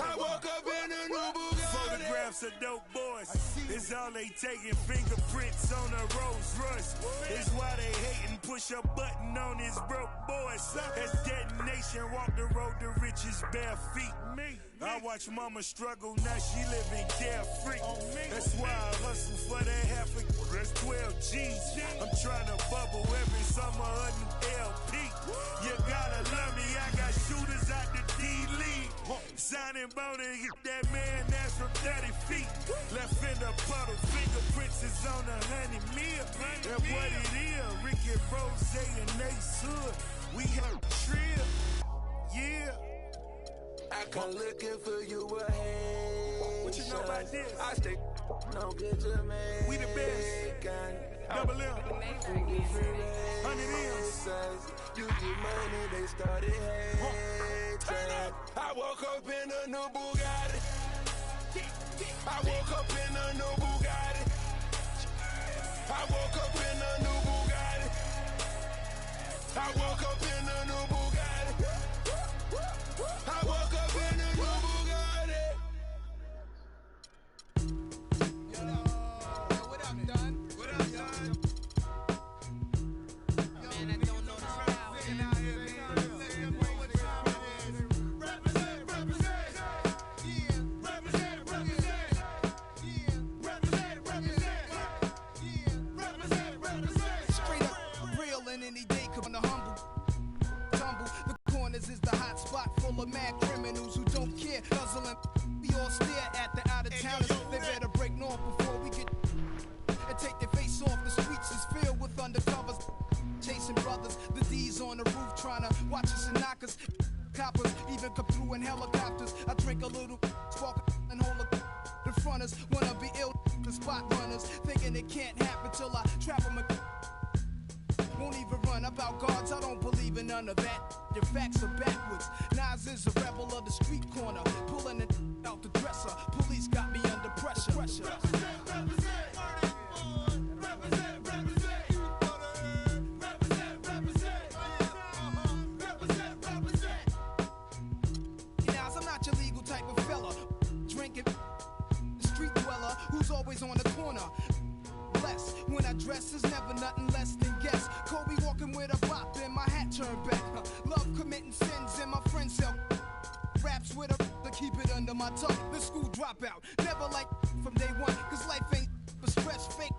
I woke up in a new Bugatti. Photographs of dope boys. It's all they taking. Fingerprints on a Rolls Royce. It's why they hating. Push a button on his broke boys. As detonation, walk the road to riches bare feet. I watch mama struggle, now she living carefree. That's why I hustle for that half a that's 12 G's. I'm trying to bubble every summer a new LP. You gotta love me, I got shooters out the D-League. Signing bone and hit that man that's from 30 feet. Left in the puddle, fingerprints is on 100 mil. That's what it is, Ricky Rose and Ace Hood. We have trill, yeah. I come looking for you with Haitians. What you know about this? I stay no good Jamaican. We the best. Double M. From different races. You get money, they started hating. I woke up in a new Bugatti. I woke up in a new Bugatti. I woke up in a new Bugatti. I woke up in a new Bugatti. I woke up in a new Bugatti. What up, Don? What up, Don? Man, I don't know the style. Straight up, real and any day come to humble. Tumble, the corners is the hot spot full of mad criminals who don't care. Guzzling, we all stare at the out of towners. They better break north before we get and take their face off. The streets is filled with undercovers, chasing brothers. The D's on the roof trying to watch us and knock us. Coppers even come through in helicopters. I drink a little, spark and hold a. The fronters wanna be ill, the spot runners thinking it can't happen till I trap them. Won't even run about guards, I don't believe in none of that. Your facts are backwards. Nas is a rebel of the street corner, pulling it out the dresser. Police got me under pressure. Now, I'm not your legal type of fella. Drinking, the street dweller who's always on the corner. Less when I dress is never nothing less than guess. Kobe walking with a bop and my hat turned back. Love committing sins and my friends sell raps with a to keep it under my tongue. The school dropout, never like from day one, cause life ain't but stretch fake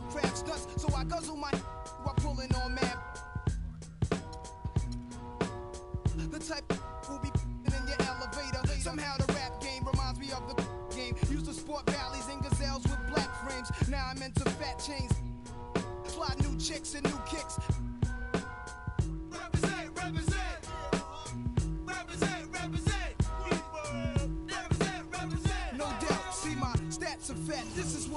crab stunts. So I guzzle my while pulling on mad. The type who be in your elevator. Somehow the rap game reminds me of the game. Used to sport valleys and gazelles with black frames. Now I'm into fat chains. Fly new chicks and new kicks.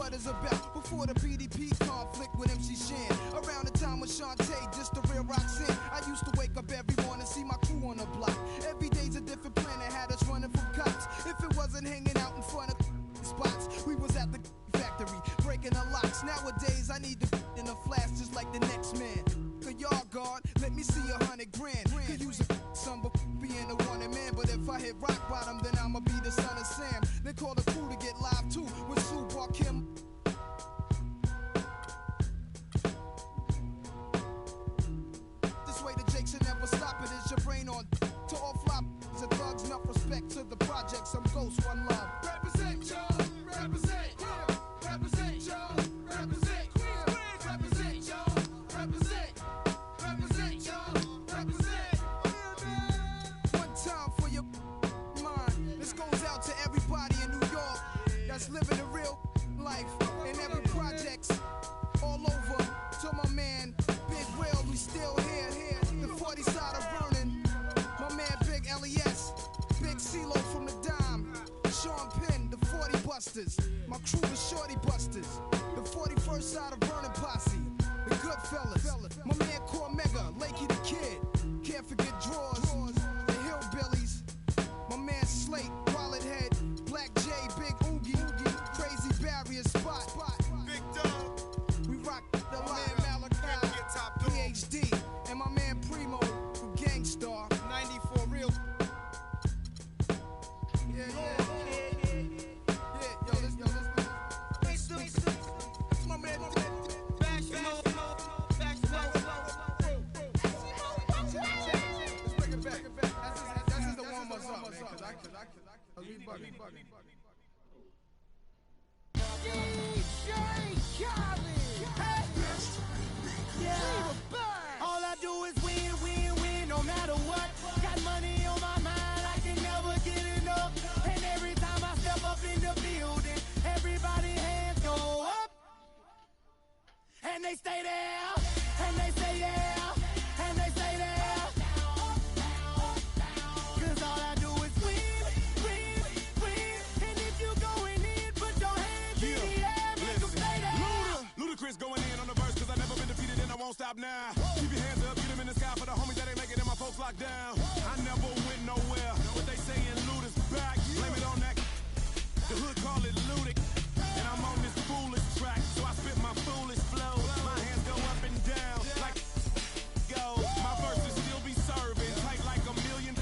what it's about. Before the PDP conflict with MC Shan. Around the time with Shantae, just the real Roxanne. I used to wake up every morning, see my crew on the block. Every day's a different planet, had us running from cops. If it wasn't hanging out in front of spots, we was at the factory, breaking the locks. Nowadays, I need to in a flash just like the next man. A yard guard, let me see 100 grand. Could use a son, but being a wanted man. But if I hit rock bottom, then I'ma be the son of Sam. They call the crew to get live too with Sue Kim. This way the Jake should never stop it. Is your brain on to all flop? The thugs, enough respect to the project. Some ghosts, one love. Represent, y'all. Represent, yeah. Represent, y'all. Represent, yeah. Represent, y'all. Represent. Represent, y'all. Represent. One time for your mind. This goes out to everybody in New York that's living a real life in every projects all over. To my man, Big Will, we still here. The 40 side of Vernon. My man, Big LES. Big CeeLo from the Dime. Sean Penn, the 40 Busters. My crew, the Shorty Busters. The 41st side of Vernon Posse. The Goodfellas. My man, Cormega, Lakey the Kid. Can't forget Drawers. The Hillbillies. My man, Slate, Wallet Head. Black J, Big Oogie. Crazy Barrier Spot. Big Dog. We rock the man Malachi. PhD. And my man Primo from Gangstar. 94 Real. Yeah, yo, let's go. It's my man. Let's bring it back. That's just the warm us up, man. Cause I be bugging. DJ Khaled. Yeah. All I do is win, no matter what. Got money on my mind, I can never get enough. And every time I step up in the building, everybody hands go up. And they stay there, and they say yeah, and they stay there. Cause all I do is win. And if you going in, put your hands in the air, make them stay there. Ludacris going in on the verse, cause I never been defeated and I won't stop now. Keep your hands up, get them in the sky for the homies that ain't making it, my folks locked down. I never went nowhere, what they saying Luda's back. Blame it on that, the hood call it Ludic. And I'm on this foolish track, so I spit my foolish flow. My hands go up and down, like go. My verses still be serving, tight like a million.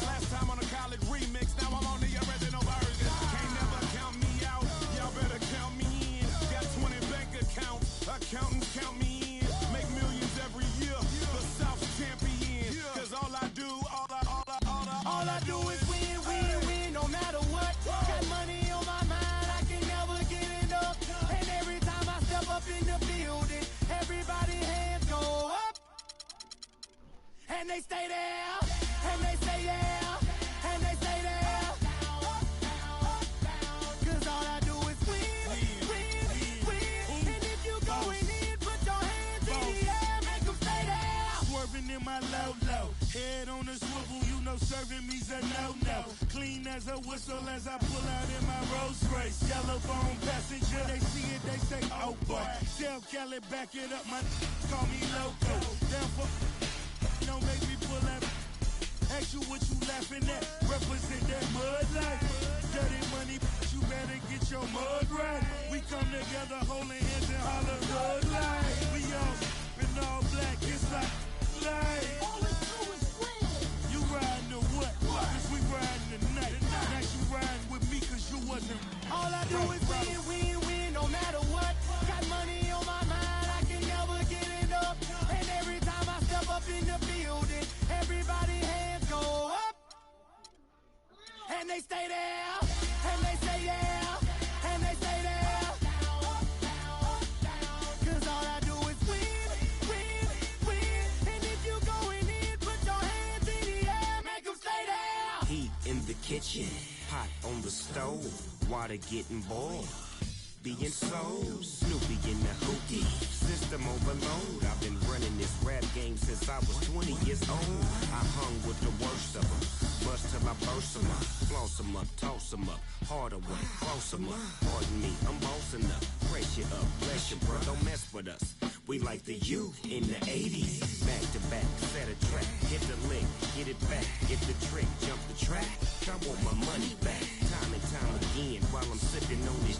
Last time on a college remix, now I'm on the original version. Can't never count me out, y'all better count me in. Got 20 bank accounts, accountants count me in. Make millions every year, the South's champion. Cause all I do is win, no matter what. Got money on my mind, I can never get enough. And every time I step up in the building, everybody hands go up. And they stay there, and they say yeah, and they stay there. Cause all I do is win. And if you going in, put your hands in the air, make them stay there. Swerving in my low, head on the swivel, you know serving me's a no-no. Clean as a whistle as I pull out in my Rolls Royce. Yellow bone passenger, they see it, they say, oh boy. Tell Kelly, back it up, my call me loco. Down for, don't make me pull that. Ask you what you laughing at, represent that mud life. Dirty money, you better get your mud right. We come together holding hands and holler mud life. We all in all black, it's like life. All we do is win. You riding or what? Cause we riding tonight. Now you riding with me cause you wasn't. All I do is win, no matter what. Got money on my mind, I can never get enough. And every time I step up in the building, everybody hands go up. And they stay there, and they say yeah, and they stay there. Cause all I do is win. And if you going in, put your hands in the air, make them stay there. Heat in the kitchen, pot on the stove, water getting boiled. Being sold, Snoopy in the hookie, system overload. I've been running this rap game since I was 20 years old. I hung with the worst of them, bust till I burst 'em up, floss 'em up, toss 'em up, harder work, close 'em up. Pardon me, I'm bossing up, brace you up, bless you, bro, don't mess with us. We like the U in the 80s, back to back, set a track, hit the lick, get it back, get the trick, jump the track. I want my money back, time and time again, while I'm sipping on this.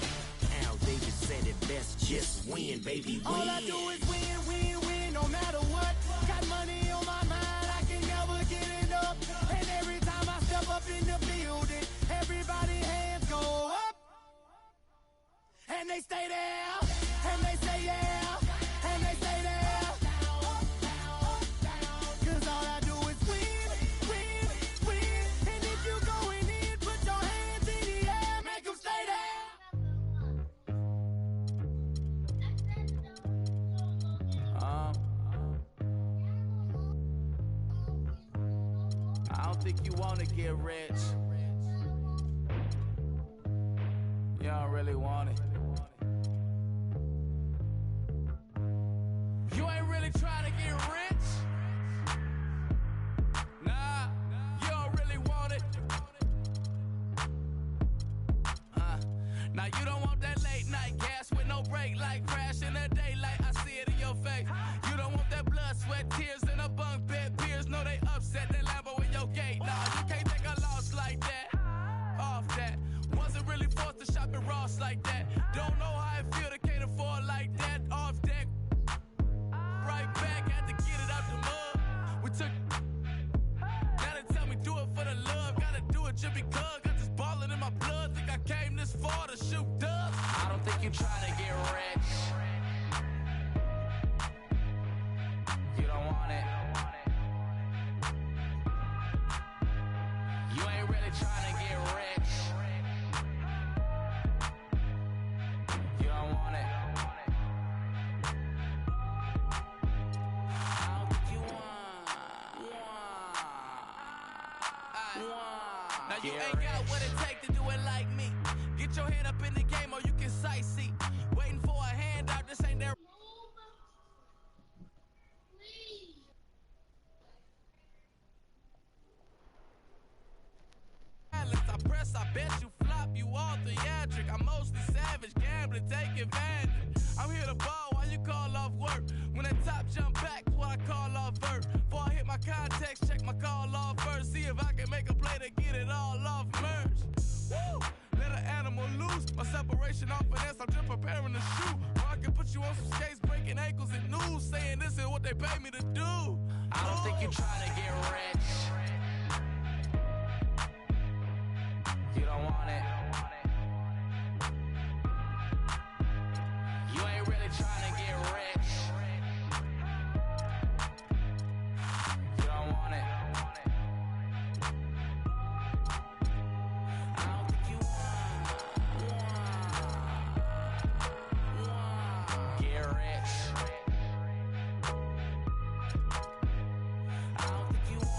Al Davis said it best, just win, baby, win. All I do is win, win, win, no matter what. Got money on my mind, I can never get enough. And every time I step up in the building, everybody hands go up. And they stay there, and they say yeah, and they stay there. Cause all I do is win, win, win. And if you going in, put your hands in the air, make them stay there. I don't think you wanna get rich. You don't really want it. You ain't really trying to get rich. Nah, you don't really want it. Now you don't want that late night gas with no break, like crash in the daylight. I see it in your face. You don't want that blood, sweat, tears in a bunk bed. Peers know they upset. That Lambo in your gate. Nah, you can't take a loss like that. Off that. Wasn't really forced to shop at Ross like that. Don't know how I feel to can't afford like that. Off deck. Right back, had to get it out the mud. We took. Gotta tell me do it for the love. Gotta do it just because. Got this ballin' in my blood. Think I came this far to shoot dubs. I don't think you trying to get rich. You don't want it. You ain't really trying to get rich. You don't want it. I don't think you want. Now you ain't got what it take to do it like me. Get your head up in the game or you can sightsee. Waiting for a handout, this ain't there. I press, I bet you flop, you all theatric. I'm mostly savage, gambling, take advantage. I'm here to ball while you call off work. When that top jump back, what I call off first. Before I hit my context, check my call off first. See if I can make a play to get it all off merge. Woo! Let an animal loose. My separation off finesse, I'm just preparing to shoot. Or I can put you on some skates, breaking ankles and news, saying this is what they pay me to do. I don't think you're trying to get rich. You don't want it. You ain't really trying to get rich. You don't want it. I don't think you want. Get rich. I don't think you want.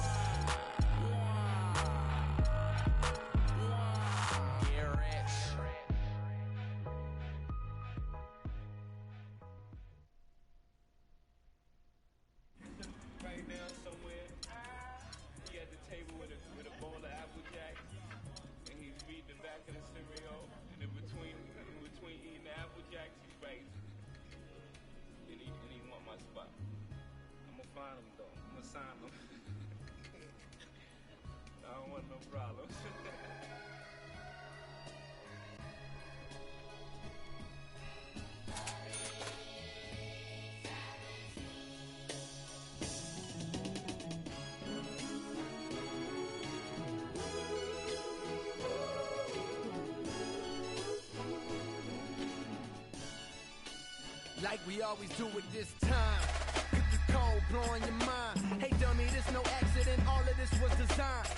Like we always do it this time. Cookie cold, blowing your mind. Hey dummy, this no accident, all of this was designed.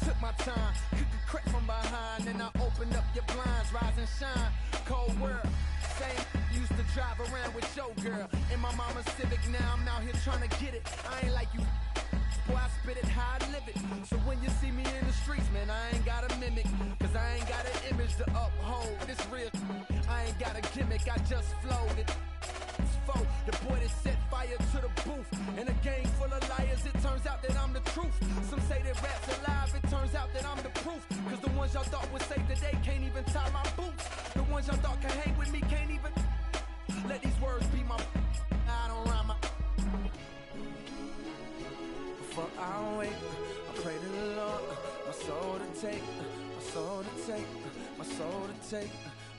Took my time, cookie crack from behind. And I opened up your blinds, rise and shine. Cold world, same used to drive around with your girl. In my mama's Civic, now I'm out here trying to get it. I ain't like you, boy, I spit it how I live it. So when you see me in the streets, man, I ain't gotta mimic. Cause I ain't got an image to uphold. This real, I ain't got a gimmick, I just flowed it. The boy that set fire to the booth. In a gang full of liars, it turns out that I'm the truth. Some say that rap's alive, it turns I wake, I pray to the Lord, my soul to take, my soul to take, my soul to take,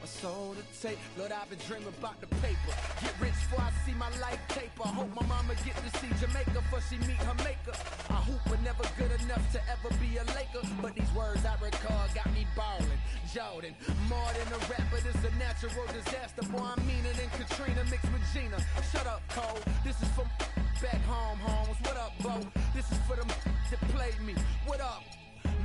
my soul to take. Lord, I've been dreaming about the paper. Get rich before I see my life taper. Hope my mama get to see Jamaica before she meet her maker. I hoop but never good enough to ever be a Laker. But these words I recall got me ballin'. Jordan, more than a rapper, this a natural disaster. Boy, I'm meaner than Katrina mixed with Gina. Shut up, Cole. This is for back home, homes. What up, Bo? This is for them that played me. What up?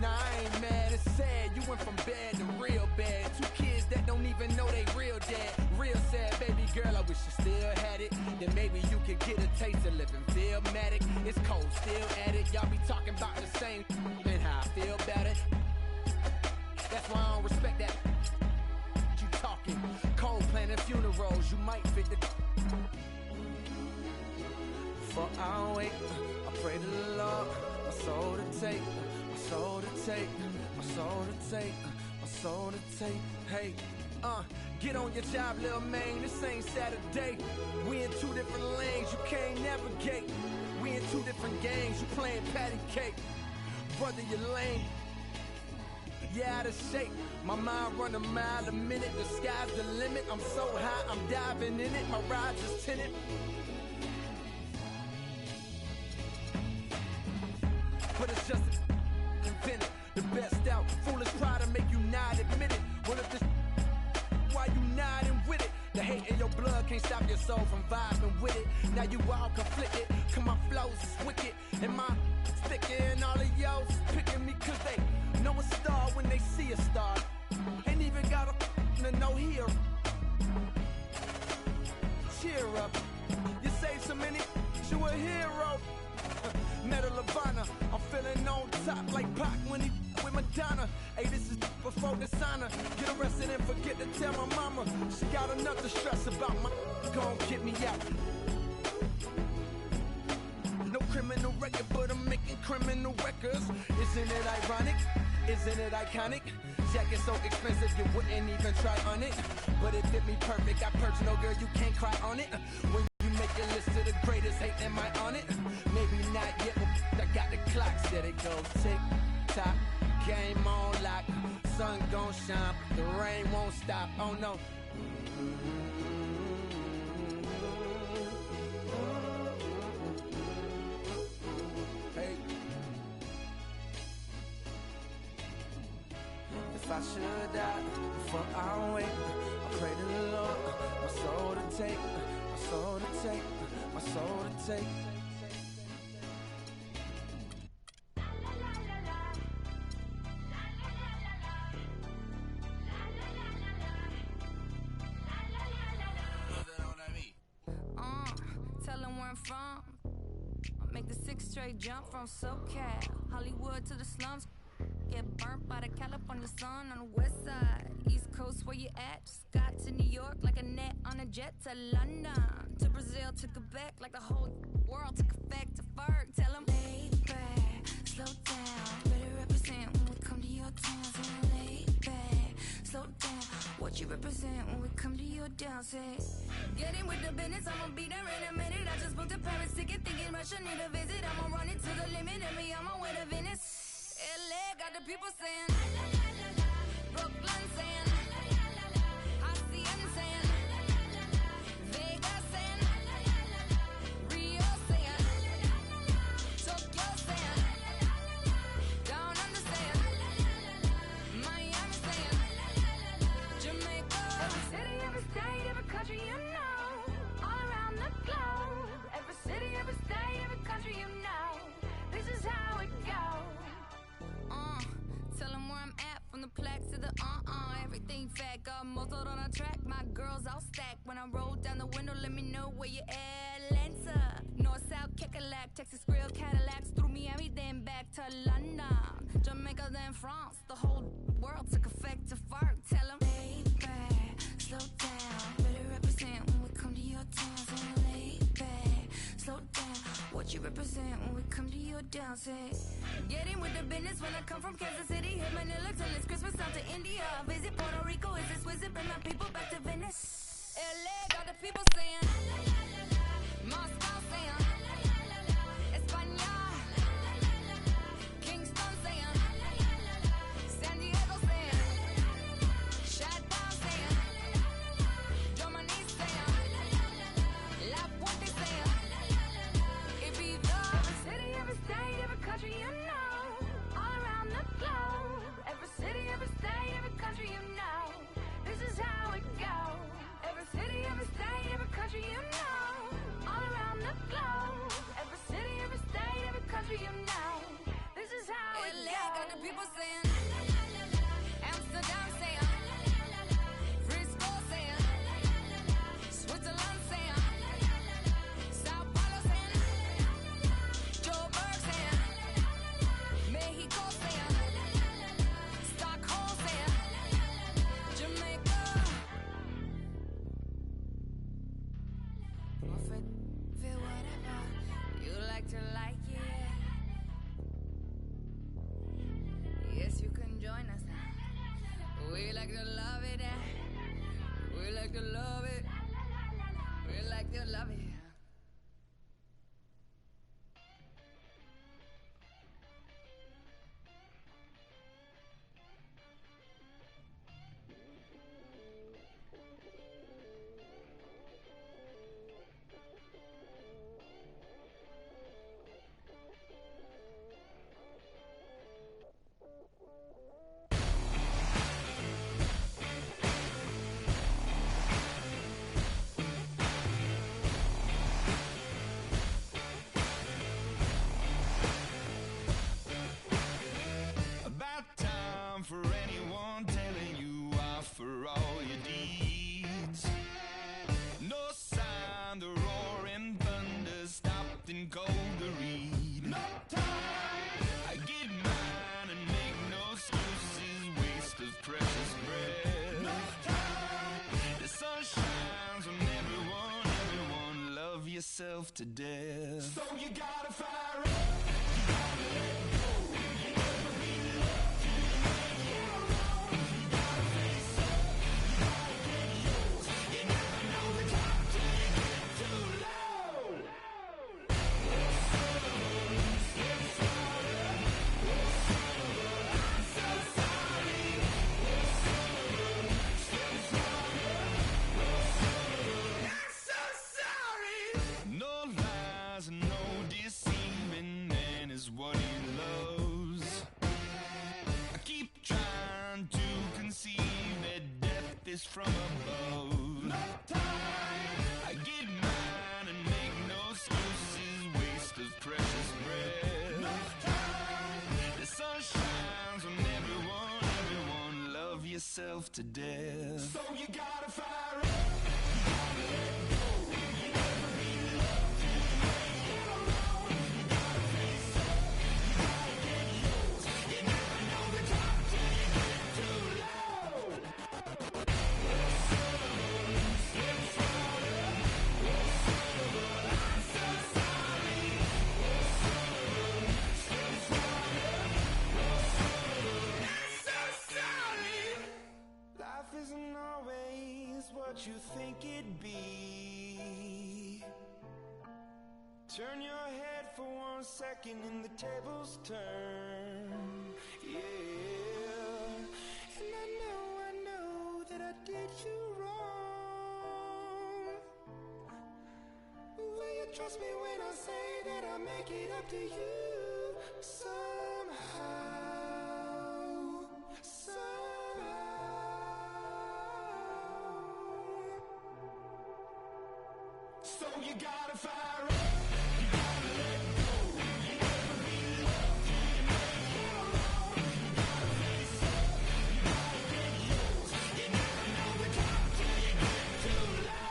Nah, I ain't mad, it's sad. You went from bad to real bad. Two kids that don't even know they real dad. Real sad, baby girl, I wish you still had it. Then maybe you could get a taste of living Philmatic. It's cold, still at it. Y'all be talking about the same and how I feel about it. That's why I don't respect that. You talking cold planning funerals, you might fit the. Before I wake, I pray to the Lord, my soul to take, my soul to take, my soul to take, my soul to take. Hey, get on your job, little man. This ain't Saturday. We in two different lanes, you can't navigate. We in two different games, you playing patty cake. Brother, you're lame. Yeah, out of shape. My mind run a mile a minute. The sky's the limit. I'm so high, I'm diving in it. My ride just tinted. But it's just invented. The best out. Foolish pride to make you not admit it. What if this why you nodding with it? The hate in your blood can't stop your soul from vibing with it. Now you all conflicted. Cause my flows is wicked. And my sticker and all of y'all picking me cause they know a star when they see a star. Ain't even got to know here. Cheer up. You saved so many, you a hero. Medal of Honor. I'm feeling on top like Pac when he with Madonna. Hey, this is before dishonor. Get arrested and forget to tell my mama. She got enough to stress about. My gon' get me out. No criminal record, but I'm making criminal records. Isn't it ironic? Isn't it iconic? Jacket so expensive you wouldn't even try on it. But it fit me perfect. I purchased no girl, you can't cry on it. When you make a list of the greatest, hate, am I on it? Maybe not yet, but I got the clock. Said it goes tick tock, game on lock. Sun gon' shine, but the rain won't stop. Oh no. Hey. If I should die before I wake, I pray to the Lord, my soul to take, my soul to take, my soul to take. Tell them where I'm from. I make the 6 straight jump from SoCal, Hollywood to the slums. Get burnt by the California sun on the west side. East Coast, where you at? Just got to New York like a net on a jet to London. To Brazil, to Quebec, like the whole world took effect to Ferg. Tell them, lay back, slow down. Better represent when we come to your town. Say, lay back, slow down. What you represent when we come to your down. Say, get in with the business, I'ma be there in a minute. I just booked a Paris ticket, thinking Russia need a visit. I'ma run it to the limit and be on my way to Venice. LA got the people saying, Brooklyn saying, Hacienda saying, Vegas saying, Rio saying, Tokyo saying, Down Under saying, Miami saying, Jamaica. Every city, every state, every country you know, all around the globe. Every city, every state, every country you know, this is how it goes. Tell them where I'm at, from the plaques to the everything fat, got muzzled on a track. My girls all stacked. When I roll down the window, let me know where you at. Atlanta, North, South, Kekalak, Texas Grill, Cadillacs, through Miami, then back to London, Jamaica, then France. The whole world took effect to Ferg. Tell them, lay back, slow down. Better represent when we come to your town. Say, lay back, slow down. What you represent when we come to your down. Say, get in with the business when I come from Kansas City. Hit Manila till it's Christmas, out to India. Visit Puerto Rico, is it Swiss? Bring my people back to Venice. LA got the people saying, Moscow saying, España, something gold to read. No time. I get mine and make no excuses. Waste of precious breath. No time. The sun shines on everyone. Everyone love yourself to death. So you gotta fire up. You gotta let go. You never be loved. You never get alone. You gotta face up. You gotta get yours. You never know the time till you get too low. I'm so sorry. No lies, no deceiving, man is what he loves. I keep trying to conceive that death is from above. No time. I get mine and make no excuses. Waste of precious breath. No time. The sun shines on everyone. Everyone love yourself to death. So you gotta fire up. You gotta let go. You never be loved. You never get alone. You gotta face up. You gotta get yours. You never know the time till you get too low. Life isn't always what you think it'd be. Turn your head for 1 second and the tables turn. Yeah. And I know that I did you wrong. Will you trust me when I say that I'll make it up to you somehow? So you gotta fire up. You gotta let go. You never be loved. You never get alone. You gotta face up. You gotta get yours. You never know the time till you get too low.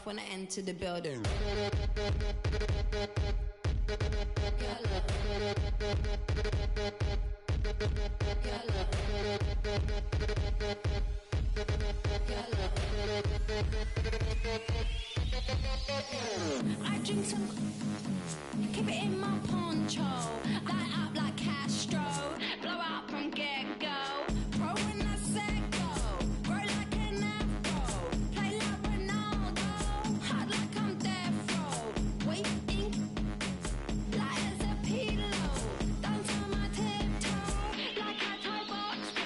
When I enter the building. I drink some, keep it in my poncho, light up like Castro, blow out from get-go, pro when I said go, grow like an afro, play like Ronaldo, hot like I'm death row, waiting, light as a pillow, dance on my tiptoe, like I told box go.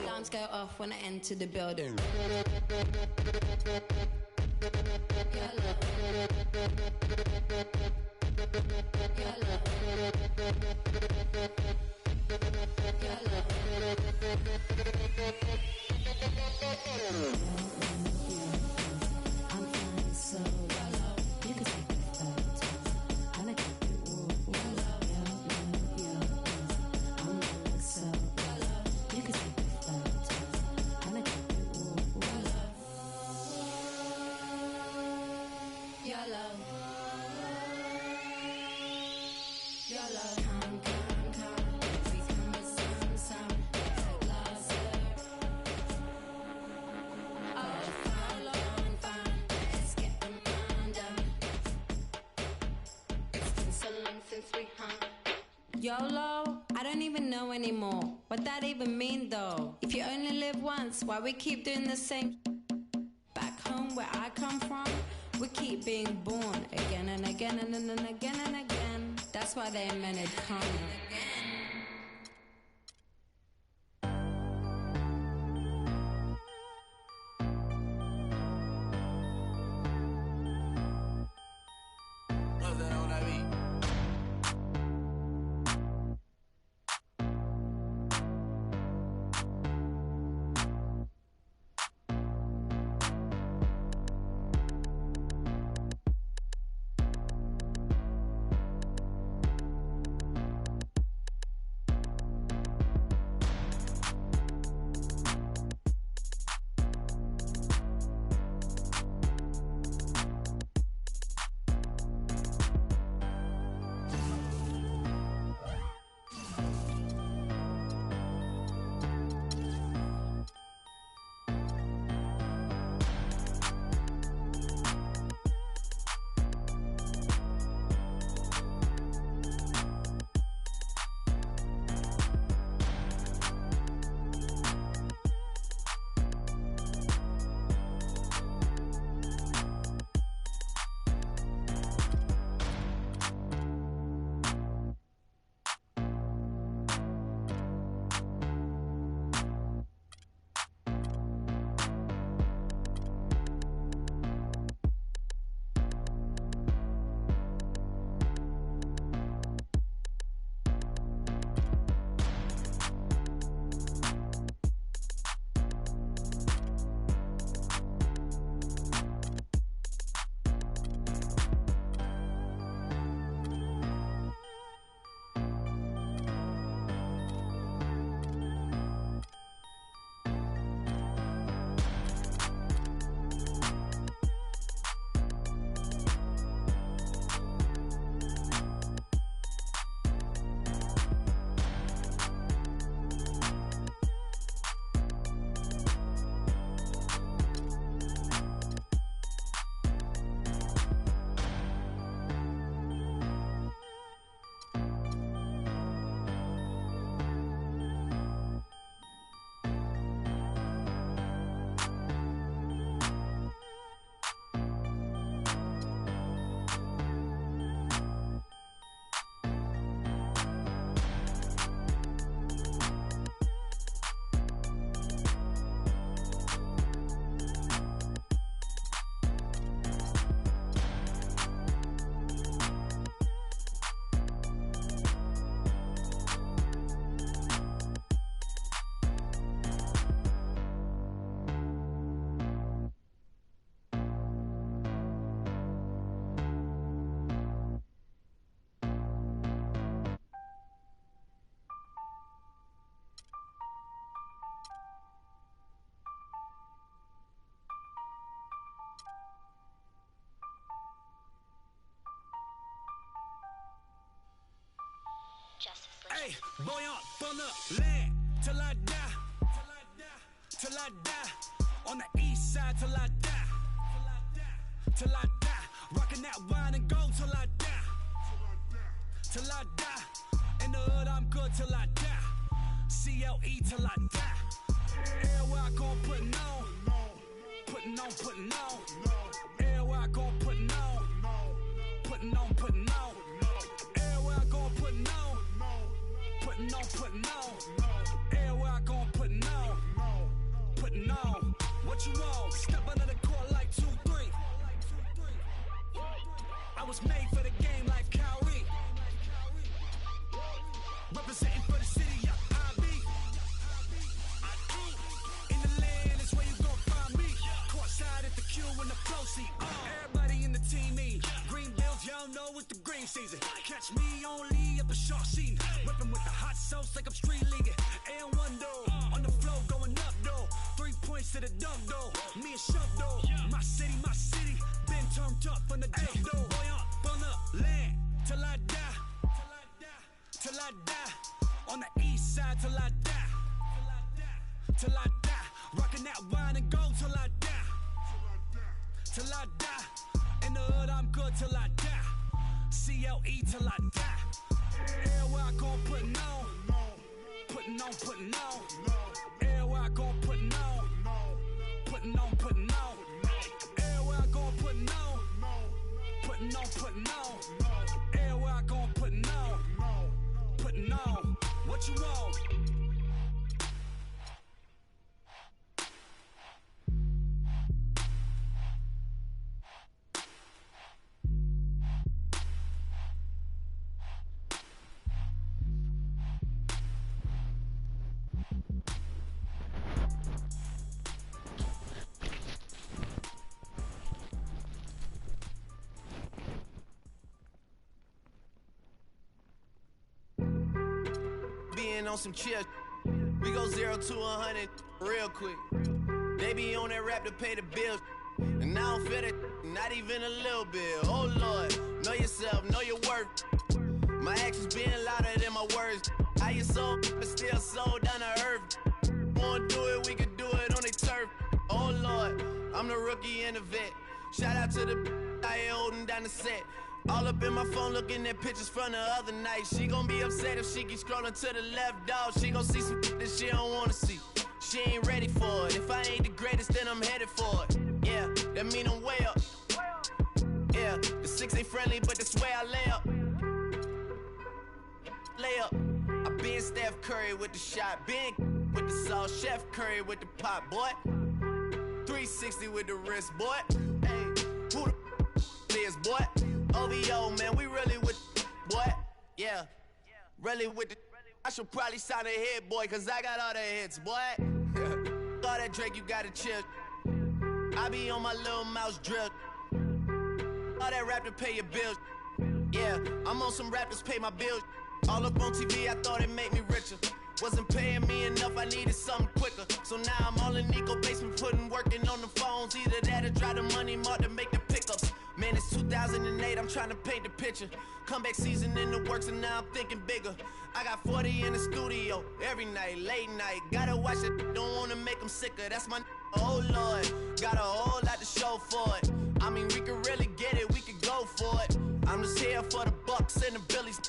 Alarms go off when I enter the building. I'm feeling so low. You can take a photo. I like it. I'm feeling so low. You can take a photo. I like it. Yellow. Come, come, come. We come with some. Take laser. Oh, fun, fun. Let's get them undone. It's been so long since we hung. YOLO? I don't even know anymore. What that even mean though? If you only live once, why we keep doing the same? Back home where I come from, we keep being born again and again and then again and again. That's why they invented karma. Hey, boy up on the land till I die, till I die, on the east side till I die, till I die, rocking that wine and gold till I die, till I die, in the hood I'm good till I die, CLE till I die, everywhere I gon' putting on, putting on, everywhere I gon' putting on, everywhere I gon' putting on. Everywhere I go, I'm putting on. Putting on. What you want? Step under the court like 2-3. I was made for the game like Kyrie. Representing for the city, yeah, I be. In the land is where you gon' find me. Courtside at the Q in the flow seat. Everybody in the team me. Green bills, y'all know it's the green season. Catch me only at the short season. Whipping with the hot sauce like I'm street leaguing. And one though, on the flow going up though. 3 points to the dunk though. Me and Shump though. My city, been turned up from the jump though. Boy, on the land till I die. Till I die, on the east side till I die, till I die, rockin' that wine and gold till I die, till I die, in the hood I'm good till I die, CLE till I die, everywhere I go I'm putting on, putting on, putting on, everywhere I go I'm putting on, putting on, putting on, everywhere I go I'm putting on, putting on, putting on, everywhere I go I'm putting on. Putting on, what you want? On some chill, we go 0 to 100 real quick. They be on that rap to pay the bills, and I don't feel it, not even a little bit. Oh Lord, know yourself, know your worth. My actions being louder than my words. How you so, but still so down to earth. Wanna do it, we can do it on the turf. Oh Lord, I'm the rookie and the vet. Shout out to the I ain't holding down the set. All up in my phone looking at pictures from the other night. She gon' be upset if she keeps scrolling to the left, dog. She gon' see some that she don't wanna see. She ain't ready for it. If I ain't the greatest, then I'm headed for it. Yeah, that mean I'm way up. Yeah, the 6 ain't friendly, but that's where I lay up. Lay up. I been Steph Curry with the shot. Been with the sauce. Chef Curry with the pop, boy. 360 with the wrist, boy. Hey, who the is, boy? OVO, man, we really with boy. Yeah, really with the. I should probably sign a hit, boy, cause I got all the hits, boy. All that Drake, you gotta chill. I be on my little mouse drill. All that rap to pay your bills. Yeah, I'm on some rappers pay my bills. All up on TV, I thought it made me richer. Wasn't paying me enough, I needed something quicker. So now I'm all in Nico basement, working on the phones. Either that or drive the money mark to make the pickups. Man, it's 2008, I'm trying to paint the picture. Comeback season in the works and now I'm thinking bigger. I got 40 in the studio, every night, late night. Gotta watch it, don't wanna make them sicker. That's my oh Lord, got a whole lot to show for it. I mean, we could really get it, we could go for it. I'm just here for the Bucks and the Billies.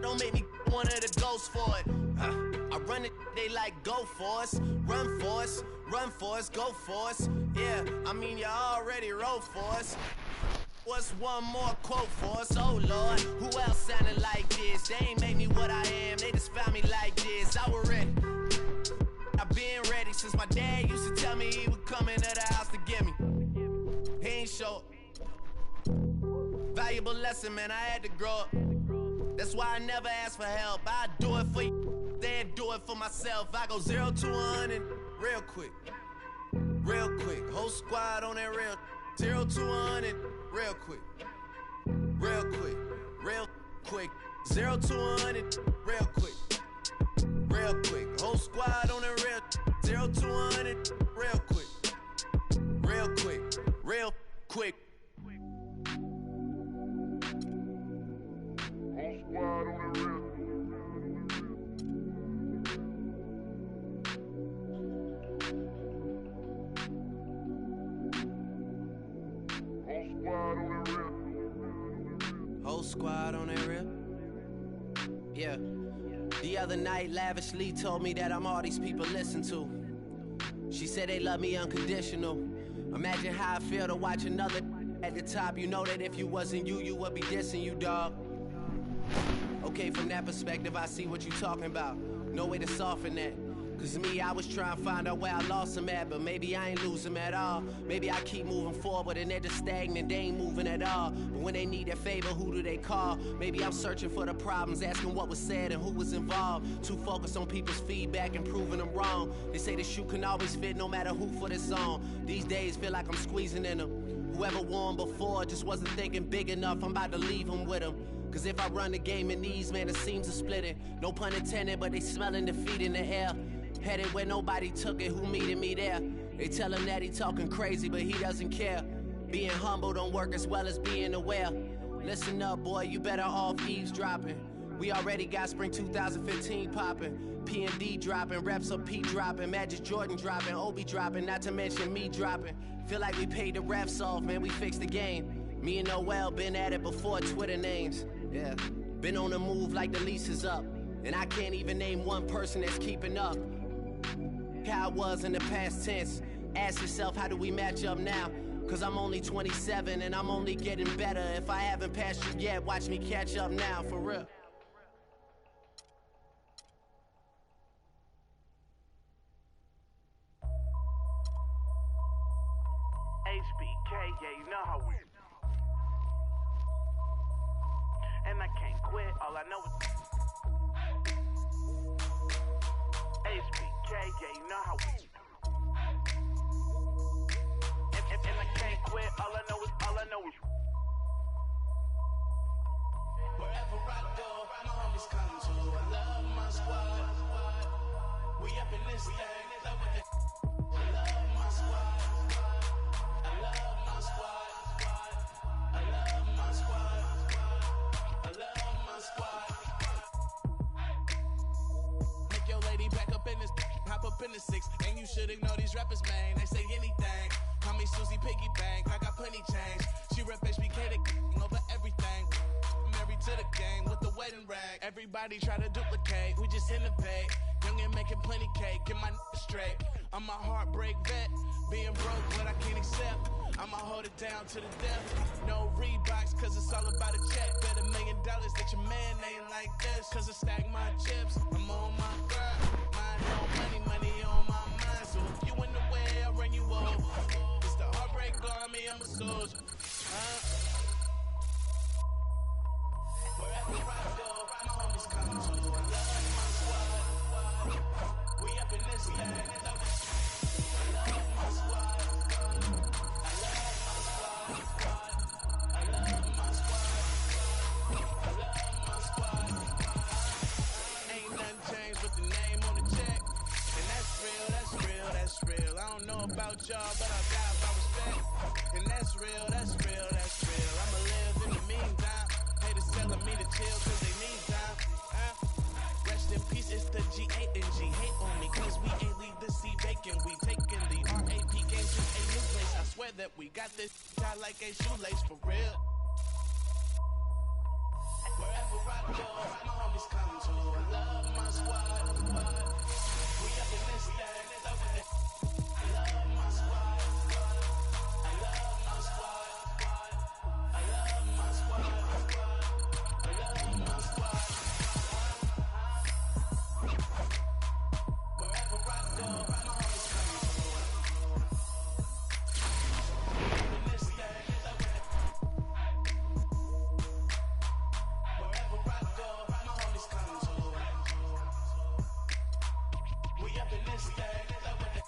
Don't make me one of the ghosts for it. I run it, they like go for us. Run for us, run for us, go for us. Yeah, I mean, you already wrote for us. What's one more quote for us? Oh Lord, who else sounded like this? They ain't made me what I am, they just found me like this. I was ready, I've been ready since my dad used to tell me he would come into the house to get me. He ain't show valuable lesson, man, I had to grow up. That's why I never ask for help. I do it for you, then do it for myself. I go 0 to 100 real quick, real quick. Whole squad on that real 0 to 100 real quick, real quick, real quick. 0 to 100 real quick, real quick. Whole squad on that real 0 to 100 real quick, real quick, real quick. Squad on the real. Whole squad on that real. Yeah. The other night, lavishly told me that I'm all these people listen to. She said they love me unconditional. Imagine how I feel to watch another at the top. You know that if you wasn't you, you would be dissing you, dog. Okay, from that perspective, I see what you're talking about. No way to soften that. Cause me, I was trying to find out where I lost him at, but maybe I ain't lose him at all. Maybe I keep moving forward and they're just stagnant, they ain't moving at all. But when they need that favor, who do they call? Maybe I'm searching for the problems, asking what was said and who was involved. Too focused on people's feedback and proving them wrong. They say the shoe can always fit no matter who for this on. These days feel like I'm squeezing in them. Whoever won before just wasn't thinking big enough, I'm about to leave them with them. Cause if I run the game in these, man, it seems to split it. No pun intended, but they smelling defeat in the air. Headed where nobody took it, who meeting me there? They tell him that he talking crazy, but he doesn't care. Being humble don't work as well as being aware. Listen up, boy, you better off eavesdropping. We already got spring 2015 popping. P&D dropping, reps of P dropping, Magic Jordan dropping, Obi dropping, not to mention me dropping. Feel like we paid the refs off, man, we fixed the game. Me and Noel been at it before Twitter names. Yeah, been on the move like the lease is up. And I can't even name one person that's keeping up. How I was in the past tense. Ask yourself, how do we match up now? Cause I'm only 27 and I'm only getting better. If I haven't passed you yet, watch me catch up now, for real. HBK, yeah, you know how we. And I can't quit, all I know is HBK, yeah, you know how we. And I can't quit, all I know is. Wherever I go, my homies come to. I love my squad. We up in this thing, love with it. I love my squad. I love my squad. I love my squad. I love my squad. Make your lady back up in this, hop up in the six, and you should ignore these rappers, man. They say anything. Call me Susie Piggy Bank, I got plenty change. She rep HBK over everything. Married to the game with the wedding rag. Everybody try to duplicate, we just innovate. Young and making plenty cake, get my straight. I'm a heartbreak vet, being broke what I can't accept. I'ma hold it down to the death. No Reeboks, cause it's all about a check. Bet $1 million that your man ain't like this. Cause I stack my chips, I'm on my grind. Mind on money, money on my mind. So if you in the way, I'll run you over. It's the heartbreak army, I'm a soldier. Wherever I go, my homies come to. I love my squad. We up in this thing, love it. I love my squad. I love my squad. I love my squad. I love my squad. Ain't nothing changed but the name on the check. And that's real, that's real, that's real. I don't know about y'all, but I got my respect. And that's real, that's real, that's real. I'ma live in the meantime. Haters telling me to chill cause they need time. Rest in peace, it's the G8 and G. Hate on me cause we ain't leave the sea vacant. We taking the RAP game to a new place. I swear that we got this tied like a shoelace for real. Wherever I go, my homies come to. I love my squad. We up in this thing, love with it. I love my squad. I love my squad. I love my squad. I love my squad. Wherever I go, my homies come to. In this thing, love with it. Wherever I go, my homies come to. We up in this thing, love with it.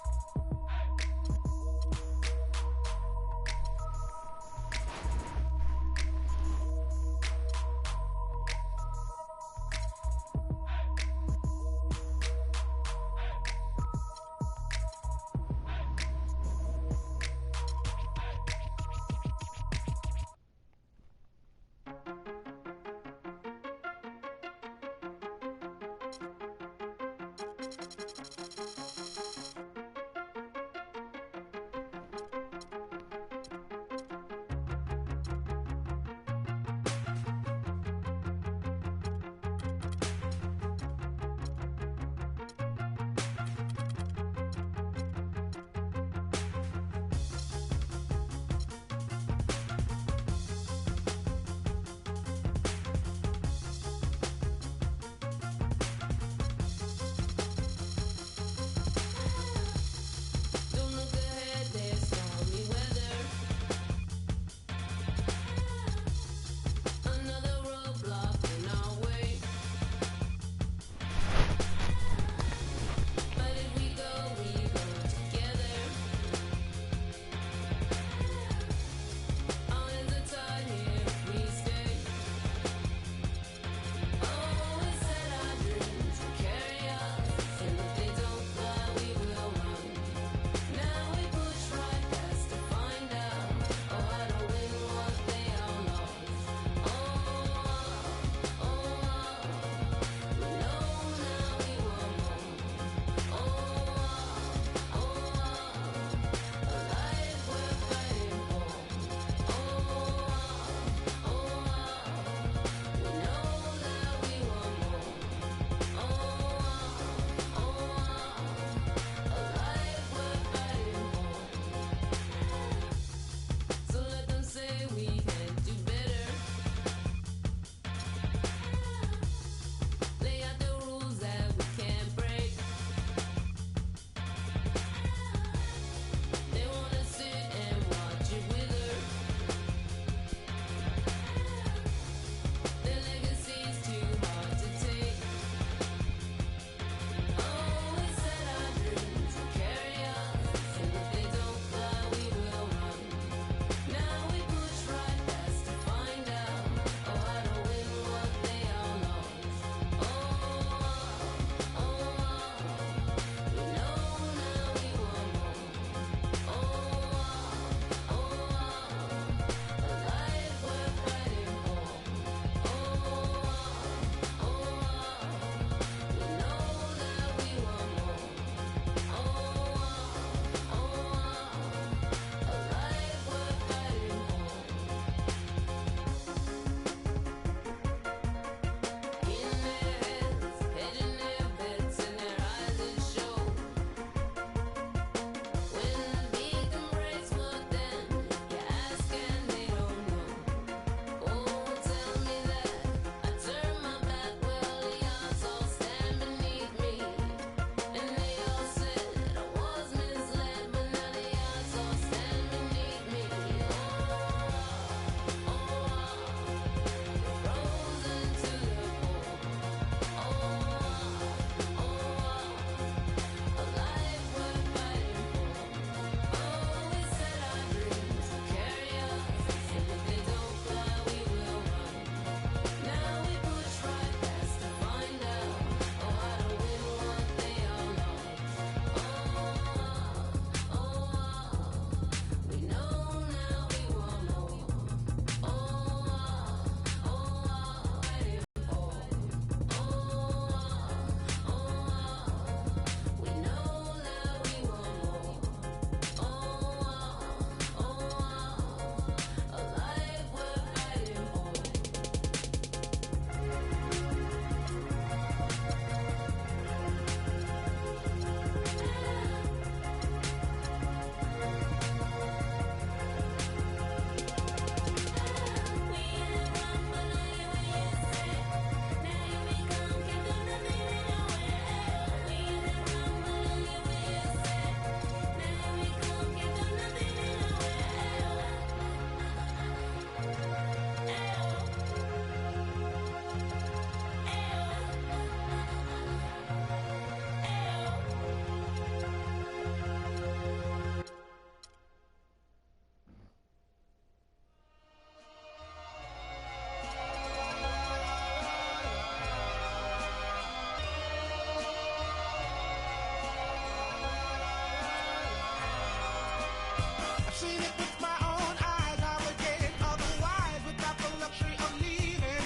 Seen it with my own eyes, I would get it otherwise without the luxury of leaving.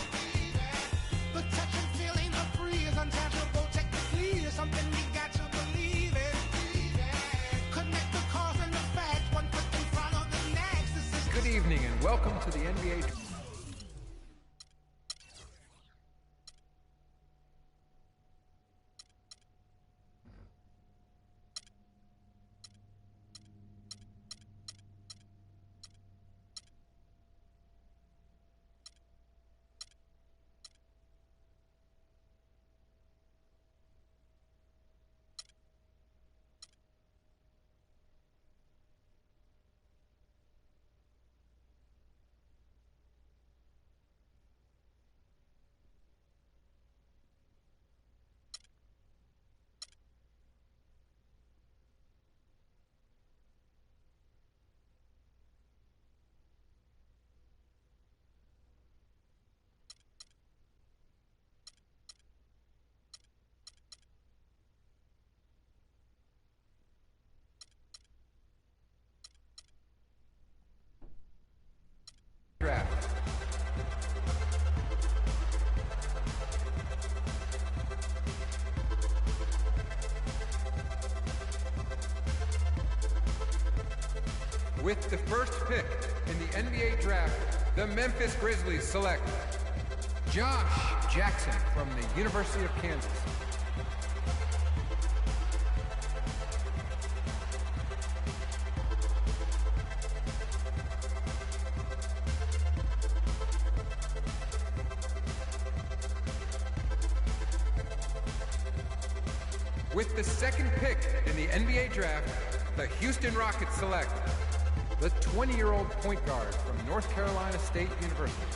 The touch and feeling of free is untangible, technically is something we got to believe in. Connect the cause and the facts, one foot in front of the next. This is Good evening and welcome to the NBA. Draft. With the first pick in the NBA draft, the Memphis Grizzlies select Josh Jackson from the University of Kansas. With the second pick in the NBA draft, the Houston Rockets select the 20-year-old point guard from North Carolina State University.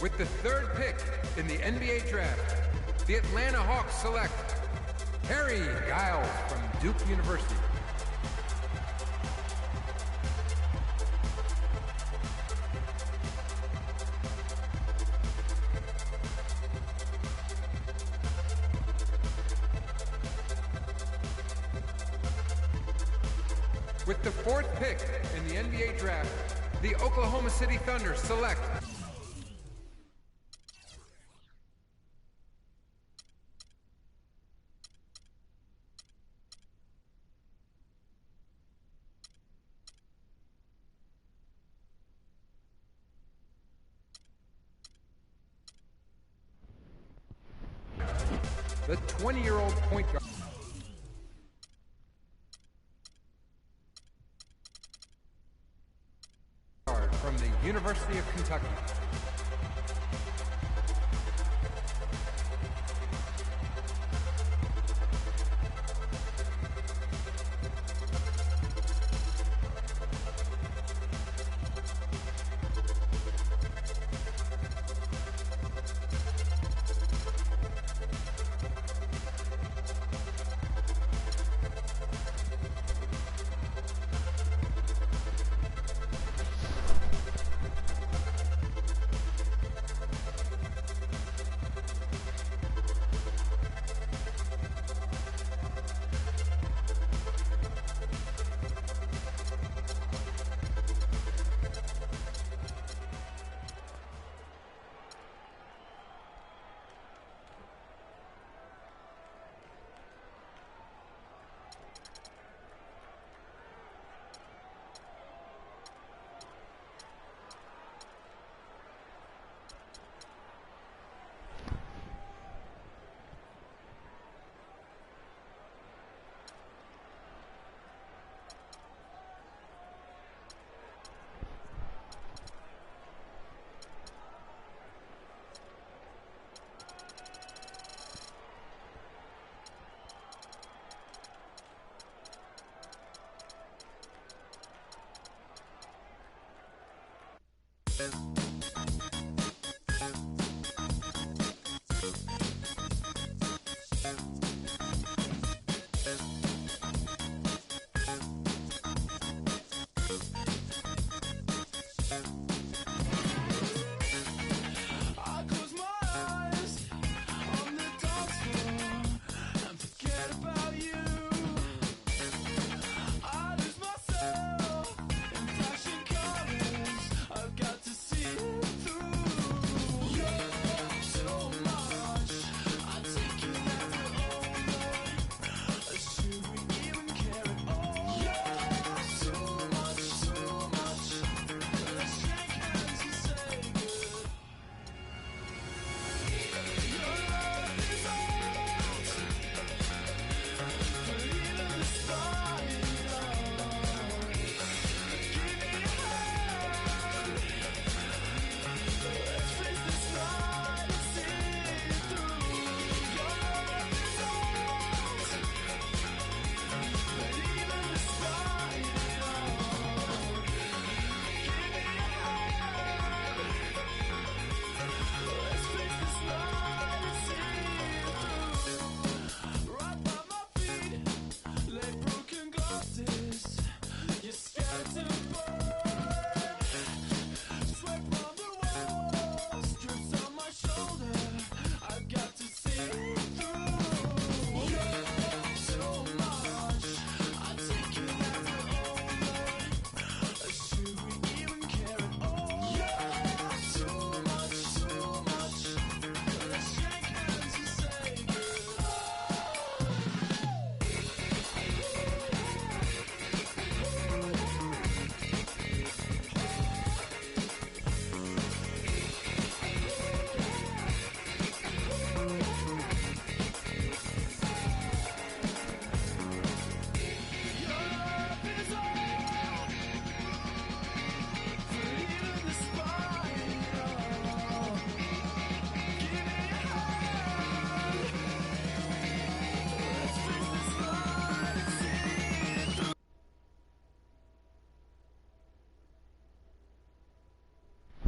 With the third pick in the NBA draft, the Atlanta Hawks select Harry Giles from Duke University. With the 4th pick in the NBA draft, the Oklahoma City Thunder select the 20-year-old point guard